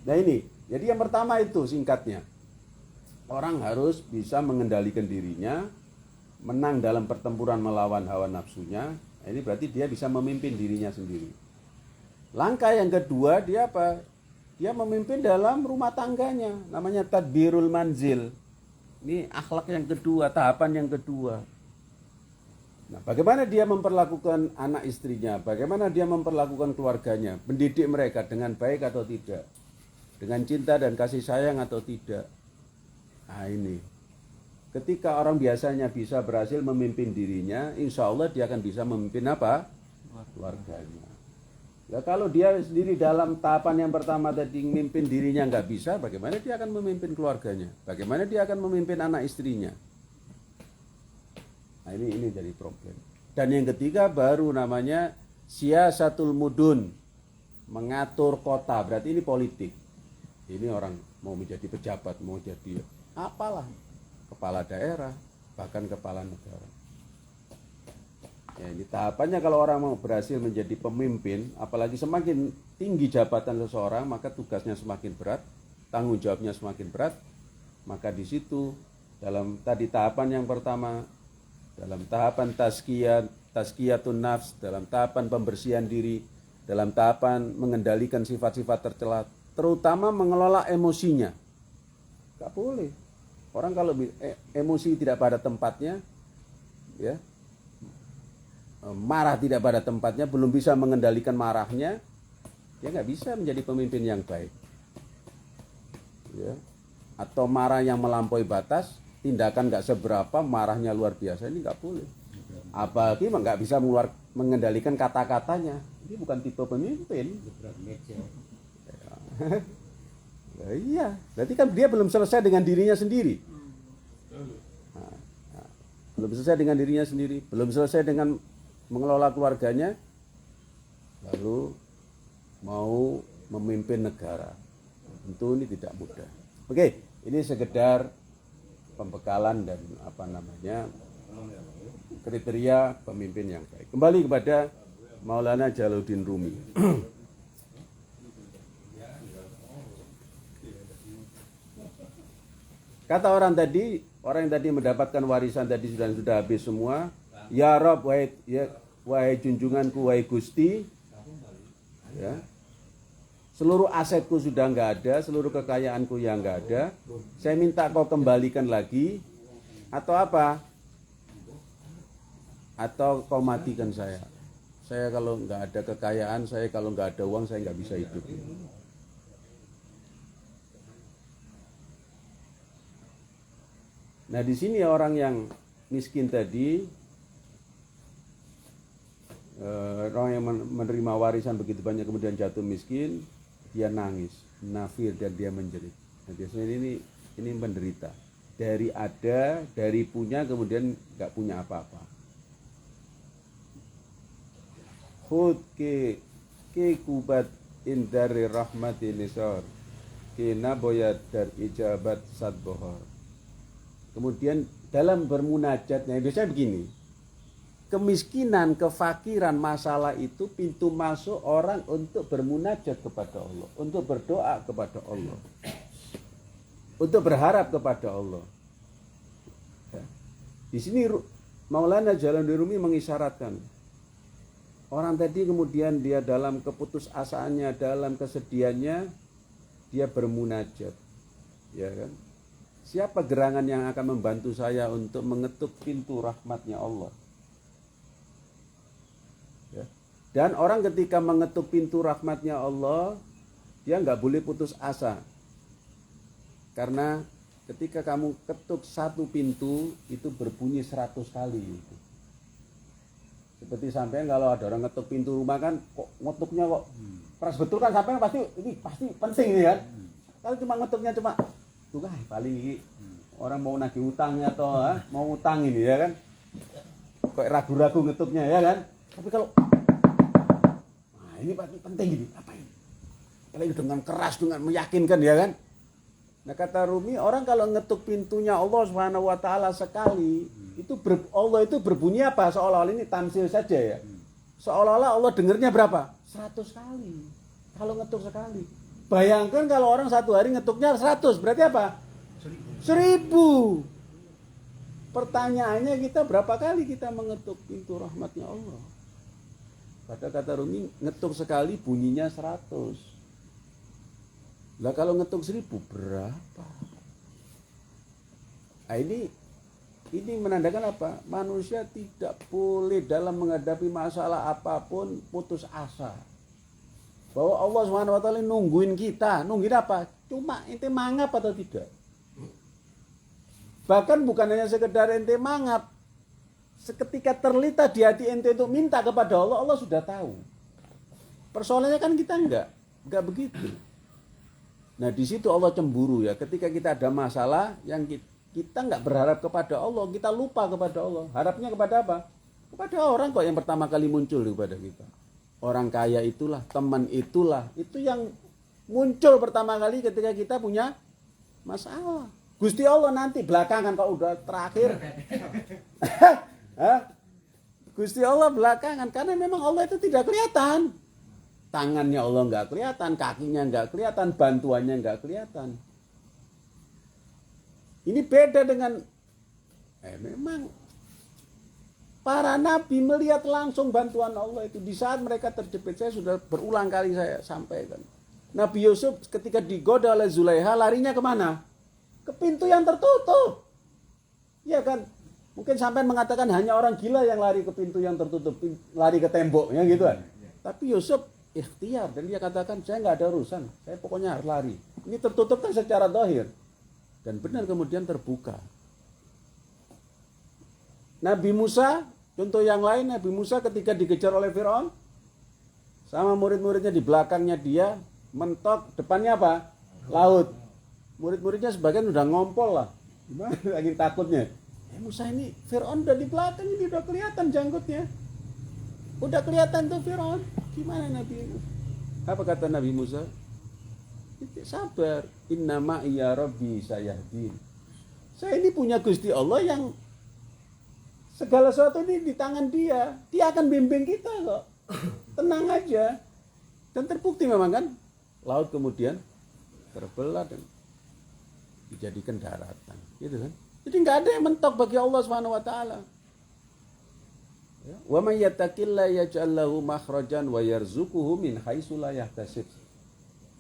Nah ini, jadi yang pertama itu singkatnya. Orang harus bisa mengendalikan dirinya, menang dalam pertempuran melawan hawa nafsunya. Nah, ini berarti dia bisa memimpin dirinya sendiri. Langkah yang kedua, dia apa? Dia memimpin dalam rumah tangganya, namanya tadbirul manzil. Ini akhlak yang kedua, tahapan yang kedua. Nah, bagaimana dia memperlakukan anak istrinya, bagaimana dia memperlakukan keluarganya, mendidik mereka dengan baik atau tidak, dengan cinta dan kasih sayang atau tidak. Nah ini, ketika orang biasanya bisa berhasil memimpin dirinya, insya Allah dia akan bisa memimpin apa? Keluarganya. Ya kalau dia sendiri dalam tahapan yang pertama tadi memimpin dirinya nggak bisa, bagaimana dia akan memimpin keluarganya? Bagaimana dia akan memimpin anak istrinya? Nah ini jadi problem. Dan yang ketiga baru namanya siasatul mudun, mengatur kota. Berarti ini politik. Ini orang mau menjadi pejabat, mau jadi apalah, kepala daerah, bahkan kepala negara. Ya, ini tahapannya kalau orang mau berhasil menjadi pemimpin, apalagi semakin tinggi jabatan seseorang, maka tugasnya semakin berat, tanggung jawabnya semakin berat. Maka di situ dalam tadi tahapan yang pertama, dalam tahapan tazkiyatun nafs, dalam tahapan pembersihan diri, dalam tahapan mengendalikan sifat-sifat tercela, terutama mengelola emosinya. Gak boleh. Orang kalau emosi tidak pada tempatnya, ya, marah tidak pada tempatnya, belum bisa mengendalikan marahnya, dia nggak bisa menjadi pemimpin yang baik. Ya. Atau marah yang melampaui batas, tindakan nggak seberapa, marahnya luar biasa, ini nggak boleh. Apalagi nggak bisa mengendalikan kata-katanya, ini bukan tipe pemimpin. Ya, iya, berarti kan dia belum selesai dengan dirinya sendiri. Belum selesai dengan dirinya sendiri, belum selesai dengan mengelola keluarganya, lalu mau memimpin negara. Tentu ini tidak mudah. Oke, ini sekedar pembekalan dan kriteria pemimpin yang baik. Kembali kepada Maulana Jalaluddin Rumi. Kata orang yang tadi mendapatkan warisan tadi sudah habis semua. Ya Rob, wahai junjunganku, wahai Gusti, ya, seluruh asetku sudah nggak ada, seluruh kekayaanku yang nggak ada. Saya minta kau kembalikan lagi, atau apa? Atau kau matikan saya. Saya kalau nggak ada kekayaan, saya kalau nggak ada uang, saya nggak bisa hidup. Nah di sini orang yang miskin tadi, orang yang menerima warisan begitu banyak kemudian jatuh miskin, dia nangis, nafir, dan dia menjerit. Nah biasanya ini menderita. Dari punya kemudian nggak punya apa-apa. Khud ke kubat indari rahmati nisar, ke naboyat dar ijabat sad bohor. Kemudian dalam bermunajatnya biasanya begini. Kemiskinan, kefakiran, masalah itu pintu masuk orang untuk bermunajat kepada Allah, untuk berdoa kepada Allah, untuk berharap kepada Allah. Ya. Di sini Maulana Jalaluddin Rumi mengisyaratkan orang tadi kemudian dia dalam keputusasaannya, dalam kesedihannya dia bermunajat, ya kan? Siapa gerangan yang akan membantu saya untuk mengetuk pintu rahmatnya Allah? Ya. Dan orang ketika mengetuk pintu rahmatnya Allah, dia nggak boleh putus asa. Karena ketika kamu ketuk satu pintu, itu berbunyi 100 kali. Seperti sampai kalau ada orang ngetuk pintu rumah kan, kok ngetuknya kok keras betul kan, sampai pasti ini pasti penting nih kan. Kalau cuma ngetuknya cuma tuh kan paling ini orang mau nagih utangnya atau mau utang ini ya kan, kok ragu-ragu ngetuknya ya kan. Tapi kalau nah ini pasti penting ini, apa ini? Apalagi dengan keras, dengan meyakinkan ya kan. Nah kata Rumi, orang kalau ngetuk pintunya Allah Subhanahu wa taala sekali, itu Allah itu berbunyi apa? Seolah-olah ini tamsil saja ya. Seolah-olah Allah dengernya berapa? 100 kali. Kalau ngetuk sekali. Bayangkan kalau orang satu hari ngetuknya 100, berarti apa? 1000. Pertanyaannya kita berapa kali kita mengetuk pintu rahmatnya Allah? Kata Rumi, ngetuk sekali bunyinya 100. Lah kalau ngetuk 1000 berapa? Nah, ini menandakan apa? Manusia tidak boleh dalam menghadapi masalah apapun putus asa. Bahwa Allah SWT nungguin kita. Nungguin apa? Cuma ente mangap atau tidak. Bahkan bukan hanya sekedar ente mangap. Seketika terlintas di hati ente untuk minta kepada Allah, Allah sudah tahu. Persoalannya kan kita enggak begitu. Nah di situ Allah cemburu ya. Ketika kita ada masalah yang kita enggak berharap kepada Allah, kita lupa kepada Allah. Harapnya kepada apa? Kepada orang kok yang pertama kali muncul kepada kita. Orang kaya itulah, teman itulah, itu yang muncul pertama kali ketika kita punya masalah. Gusti Allah nanti belakangan kalau udah terakhir. Gusti Allah belakangan, karena memang Allah itu tidak kelihatan. Tangannya Allah nggak kelihatan, kakinya nggak kelihatan, bantuannya nggak kelihatan. Ini beda dengan memang para nabi melihat langsung bantuan Allah itu di saat mereka terjepit. Saya sudah berulang kali saya sampaikan. Nabi Yusuf ketika digoda oleh Zulaiha larinya kemana? Ke pintu yang tertutup. Ya kan? Mungkin sampai mengatakan hanya orang gila yang lari ke pintu yang tertutup, lari ke tembok, ya gitu kan. Tapi Yusuf ikhtiar dan dia katakan saya nggak ada urusan, saya pokoknya harus lari. Ini tertutup kan secara zahir. Dan benar kemudian terbuka. Nabi Musa, contoh yang lain, Nabi Musa ketika dikejar oleh Firaun sama murid-muridnya di belakangnya dia, mentok, depannya apa? Laut. Murid-muridnya sebagian udah ngompol lah. Gimana lagi takutnya? Musa ini Firaun udah di belakang, ini udah kelihatan janggutnya. Udah kelihatan tuh Firaun. Gimana Nabi? Apa kata Nabi Musa? Sabar. Innama iya Rabbi sayahdin. Saya ini punya Gusti Allah yang segala sesuatu ini di tangan dia. Dia akan bimbing kita kok. Tenang aja. Dan terbukti memang kan. Laut kemudian terbelah dan dijadikan daratan. Gitu kan. Jadi nggak ada yang mentok bagi Allah Subhanahu wa taala. Wa may yattaqillaha yaj'al lahu makhrajan wa yarzuquhu min haitsu la yahtasib.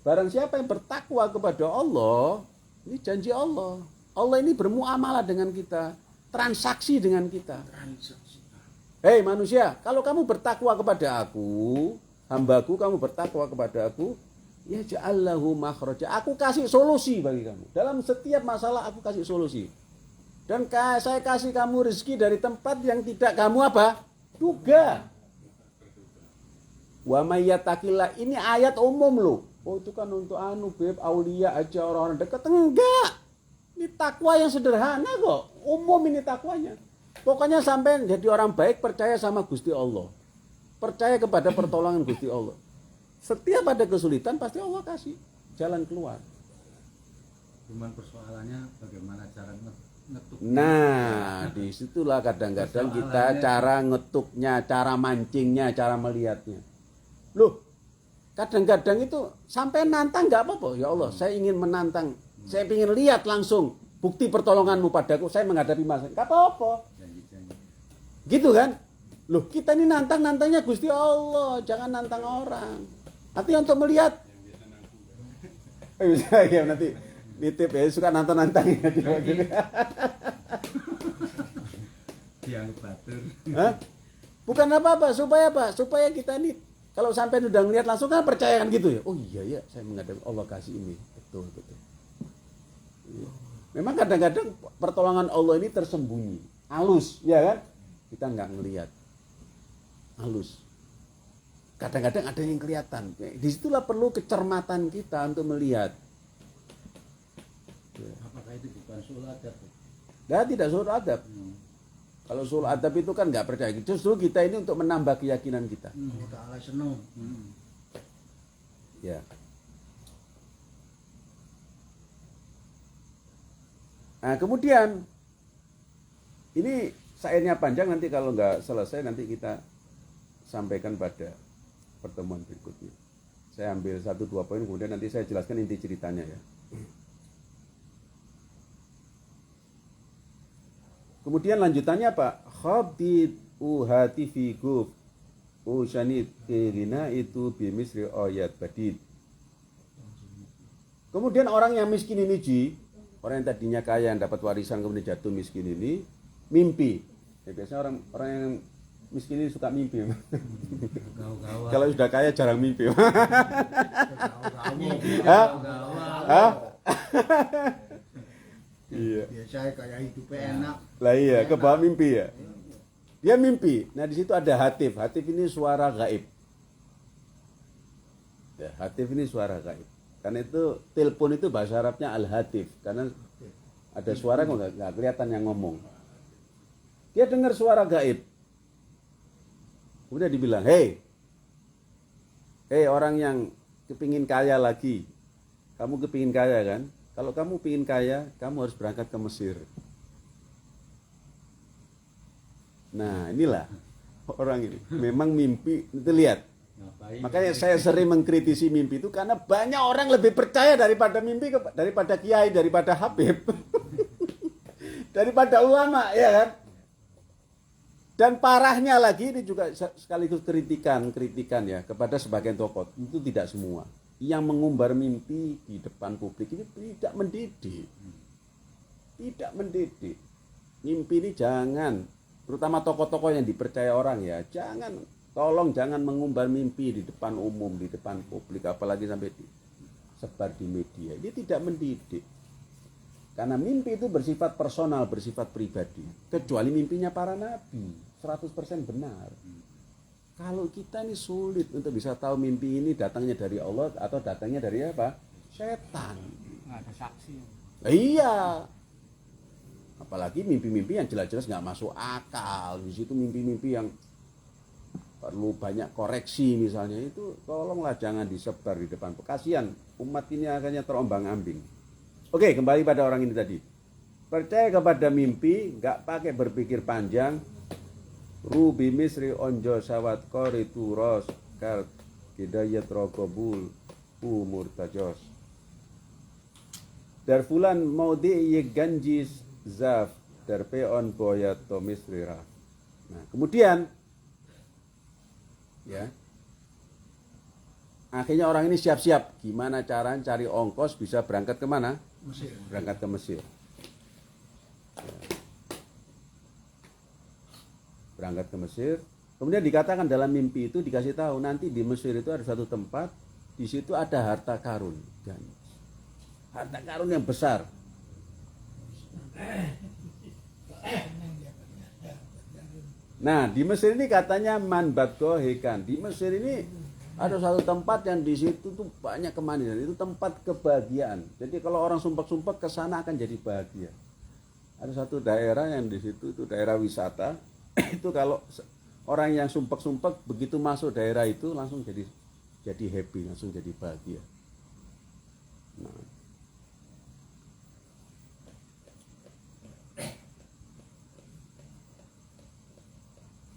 Barang siapa yang bertakwa kepada Allah, ini janji Allah. Allah ini bermuamalah dengan kita, transaksi dengan kita. Hei manusia, kalau kamu bertakwa kepada aku, hambaku, kamu bertakwa kepada aku, ya ja'allahu makhraja. Aku kasih solusi bagi kamu. Dalam setiap masalah aku kasih solusi. Dan saya kasih kamu rezeki dari tempat yang tidak kamu apa? Duga. Wa may yattaqillah, ini ayat umum loh. Oh itu kan untuk beb aulia aja, orang-orang dekat. Enggak. Ini takwa yang sederhana kok. Umum ini takwanya. Pokoknya sampai jadi orang baik, percaya sama Gusti Allah. Percaya kepada pertolongan Gusti Allah. Setiap ada kesulitan pasti Allah kasih jalan keluar. Cuman persoalannya bagaimana cara ngetuk. Nah, disitulah kadang-kadang kita cara ngetuknya, cara mancingnya, cara melihatnya. Loh, kadang-kadang itu sampai nantang nggak apa-apa. Ya Allah, saya ingin menantang, saya ingin lihat langsung bukti pertolonganmu padaku, saya menghadapi masalah. Nggak apa-apa. Janji-janji. Gitu kan? Loh, kita ini nantangnya Gusti Allah, jangan nantang orang. Artinya untuk melihat. Bisa ya nanti nitip ya, suka nantang-nantangin. Dianggap batur. Hah? Bukan apa-apa, supaya apa? Supaya kita ini kalau sampai udah ngelihat langsung kan percaya kan gitu ya. Oh iya ya, saya menghadapi Allah kasih ini. Betul. Iya. Memang kadang-kadang pertolongan Allah ini tersembunyi, halus, ya kan? Kita nggak ngelihat. Halus. Kadang-kadang ada yang kelihatan. Disitulah perlu kecermatan kita untuk melihat. Apakah itu bukan sul adab? Nah, tidak sul adab. Kalau sul adab itu kan nggak percaya. Justru kita ini untuk menambah keyakinan kita. Allah Ta'ala senang. Ya. Nah, kemudian ini syairnya panjang, nanti kalau nggak selesai nanti kita sampaikan pada pertemuan berikutnya. Saya ambil 1-2 poin, kemudian nanti saya jelaskan inti ceritanya ya. Kemudian lanjutannya Pak, khabdid uhati fi guf usyanid kirina itu bimisri ayat badid. Kemudian orang yang miskin ini orang yang tadinya kaya yang dapat warisan kemudian jatuh miskin ini mimpi. Ya, biasanya orang yang miskin ini suka mimpi. Gawa-gawa. Kalau sudah kaya jarang mimpi. Iya. Biasanya kayak hidupnya enak. Lah iya, kebawa mimpi ya. Dia mimpi. Nah, di situ ada hatif. Hatif ini suara gaib. Ya, hatif ini suara gaib. Karena itu telepon itu bahasa Arabnya al-hatif, karena ada suara kok nggak kelihatan yang ngomong. Dia dengar suara gaib. Kemudian dibilang, hei orang yang kepingin kaya lagi. Kamu kepingin kaya kan? Kalau kamu pingin kaya, kamu harus berangkat ke Mesir. Nah, inilah orang ini. Memang mimpi, itu lihat. Ngapain? Makanya saya sering mengkritisi mimpi itu karena banyak orang lebih percaya daripada mimpi, daripada kiai, daripada habib. Daripada ulama, ya kan? Dan parahnya lagi ini juga sekaligus kritikan ya kepada sebagian tokoh. Itu tidak semua. Yang mengumbar mimpi di depan publik ini tidak mendidik. Tidak mendidik. Mimpi ini jangan, terutama tokoh-tokoh yang dipercaya orang ya, tolong jangan mengumbar mimpi di depan umum, di depan publik, apalagi sampai sebar di media. Ini tidak mendidik. Karena mimpi itu bersifat personal, bersifat pribadi. Kecuali mimpinya para nabi, 100% benar. Kalau kita ini sulit untuk bisa tahu mimpi ini datangnya dari Allah atau datangnya dari apa? Setan. Nggak ada saksi. Iya. Apalagi mimpi-mimpi yang jelas-jelas nggak masuk akal. Di situ mimpi-mimpi yang perlu banyak koreksi misalnya, itu tolonglah jangan disebar di depan. Kasihan umat ini akhirnya terombang-ambing. Oke, kembali pada orang ini tadi. Percaya kepada mimpi, nggak pakai berpikir panjang. Rubi misri onjo sawat kori turos kar hidayat rogobul umur tajos. Darfulan maudi ye ganjis zaf darpeon boyat to misrira. Nah, kemudian ya, akhirnya orang ini siap-siap gimana caranya cari ongkos bisa berangkat kemana? Mesir. Berangkat ke Mesir. Berangkat ke Mesir. Kemudian dikatakan dalam mimpi itu dikasih tahu nanti di Mesir itu ada satu tempat, di situ ada harta karun, harta karun yang besar. Nah, di Mesir ini katanya manbatgo hekan. Di Mesir ini ada satu tempat yang di situ tuh banyak kemanisan. Itu tempat kebahagiaan. Jadi kalau orang sumpek-sumpek ke sana akan jadi bahagia. Ada satu daerah yang di situ itu daerah wisata. Itu kalau orang yang sumpek-sumpek begitu masuk daerah itu langsung jadi happy, langsung jadi bahagia. Nah.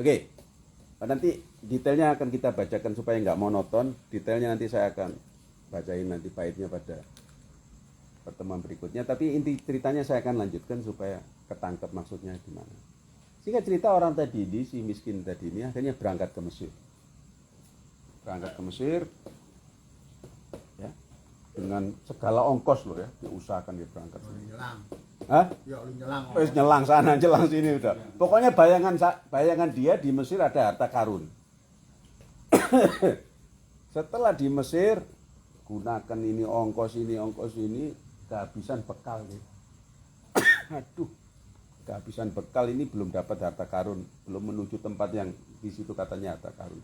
Oke, nanti detailnya akan kita bacakan supaya nggak monoton. Detailnya nanti saya akan bacain nanti baitnya pada pertemuan berikutnya. Tapi inti ceritanya saya akan lanjutkan supaya ketangkep maksudnya gimana. Sehingga cerita orang tadi ini, si miskin tadi ini akhirnya berangkat ke Mesir. Berangkat ke Mesir, ya, dengan segala ongkos loh ya, diusahakan dia berangkat. Nyelang. Hah? Ya lu nyelang. Wes nyelang sana, nyelang sini udah. Pokoknya bayangan dia di Mesir ada harta karun. Setelah di Mesir, gunakan ini ongkos ini, kehabisan bekal nih. Aduh, kehabisan bekal ini belum dapat harta karun, belum menuju tempat yang di situ katanya harta karun.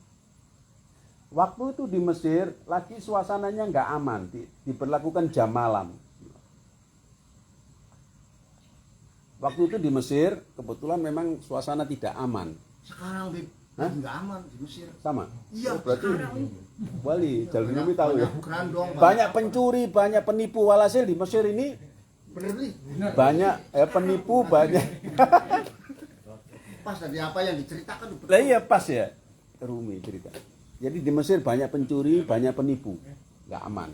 Waktu itu di Mesir lagi suasananya nggak aman, diberlakukan jam malam. Waktu itu di Mesir kebetulan memang suasana tidak aman. Sekarang Bib, Hah? nggak aman di Mesir. Sama. Iya, Oh, berarti sekarang. Wali Jalil Rumi tahu ya. Grandong, Banyak pencuri, banyak penipu, walhasil di Mesir ini bener nih. banyak penipu, banyak. Pas tadi apa yang diceritakan betul. Lah iya pas ya, Rumi cerita. Jadi di Mesir banyak pencuri, banyak penipu, nggak aman.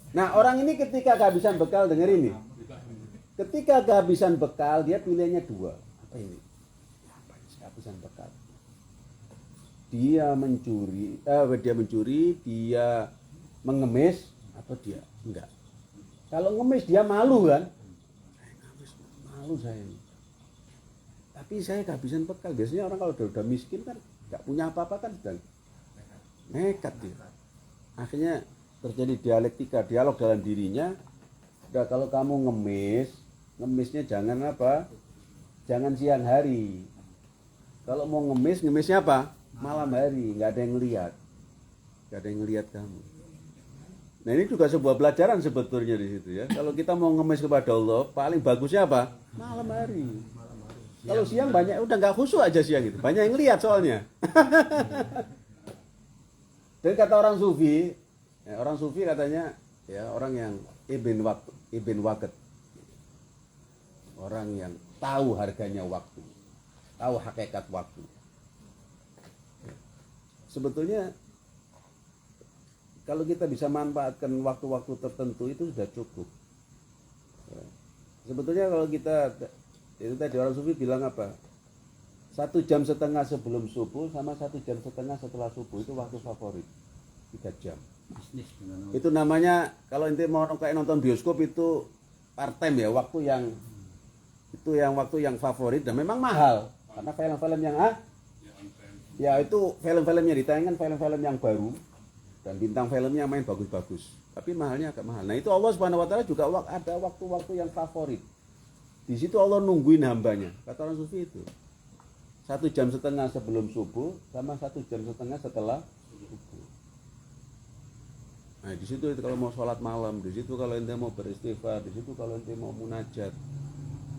Nah orang ini ketika kehabisan bekal, denger ini. Ketika kehabisan bekal, dia pilihannya dua. Apa ini? Apa ini? Kehabisan bekal. Dia mencuri, dia mengemis, atau dia enggak. Kalau ngemis dia malu kan? Malu saya ini. Tapi saya kehabisan bekal. Biasanya orang kalau udah miskin kan nggak punya apa-apa kan sedang nekat dia. Akhirnya terjadi dialog dalam dirinya. Udah kalau kamu ngemisnya jangan apa? Jangan siang hari. Kalau mau ngemisnya apa? Malam hari, nggak ada yang lihat. Nggak ada yang lihat kamu. Nah ini juga sebuah pelajaran sebetulnya di situ ya. Kalau kita mau ngemis kepada Allah, paling bagusnya apa? Malam hari. Kalau siang banyak, udah nggak khusyuk aja siang itu. Banyak yang lihat soalnya. Dan kata orang sufi katanya, ya orang yang ibn waqt, orang yang tahu harganya waktu, tahu hakikat waktu. Sebetulnya kalau kita bisa manfaatkan waktu-waktu tertentu itu sudah cukup. Sebetulnya kalau kita, itu tadi orang sufi bilang apa? 1 jam setengah sebelum subuh sama 1 jam setengah setelah subuh itu waktu favorit. 3 jam. Bisnis dengan Itu namanya kalau ente mau kayak nonton bioskop itu part time ya, waktu yang favorit dan memang mahal karena film-film yang ya itu film-filmnya ditayangkan film-film yang baru dan bintang filmnya main bagus-bagus tapi mahalnya agak mahal. Nah itu Allah Subhanahu Wa Taala juga ada waktu-waktu yang favorit. Di situ Allah nungguin hambanya. Kata orang sufi itu 1 jam setengah sebelum subuh sama 1 jam setengah setelah subuh. Nah di situ itu kalau mau sholat malam, di situ kalau ente mau beristighfar, di situ kalau ente mau munajat.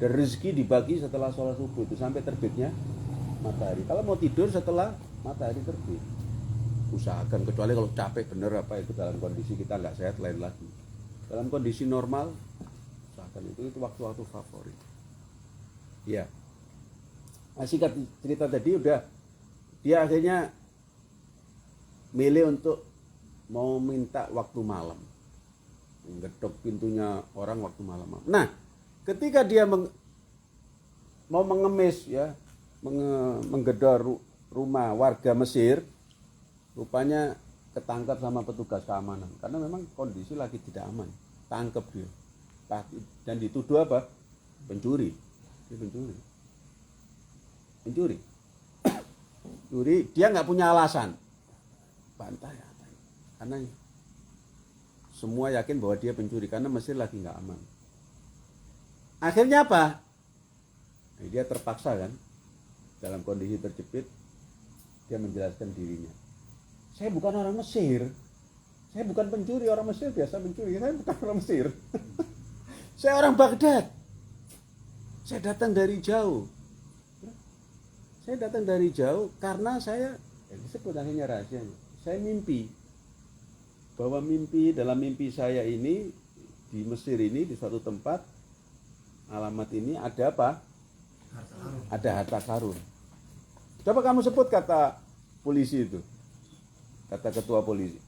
Dan rezeki dibagi setelah sholat subuh itu sampai terbitnya matahari. Kalau mau tidur setelah matahari terbit, usahakan. Kecuali kalau capek bener apa itu dalam kondisi kita nggak sehat lain lagi. Dalam kondisi normal, usahakan itu waktu-waktu favorit. Ya. Nah, singkat cerita tadi udah dia akhirnya milih untuk mau minta waktu malam, ngetok pintunya orang waktu malam. Nah, ketika dia mau mengemis ya, menggedor rumah warga Mesir, rupanya ketangkap sama petugas keamanan karena memang kondisi lagi tidak aman. Tangkap dia dan dituduh apa? Pencuri. Dia pencuri. Dia nggak punya alasan. Bantai. Karena semua yakin bahwa dia pencuri karena Mesir lagi nggak aman. Akhirnya apa? Nah, dia terpaksa kan dalam kondisi terjepit dia menjelaskan dirinya. Saya bukan orang Mesir. Saya bukan pencuri, orang Mesir biasa mencuri. Saya bukan orang Mesir. Saya orang Baghdad. Saya datang dari jauh. Saya datang dari jauh karena saya disebut akhirnya rahasianya. Saya mimpi bahwa dalam mimpi saya ini di Mesir ini di suatu tempat alamat ini ada apa? Harta karun. Ada harta karun. Coba kamu sebut kata polisi itu. Kata ketua polisi.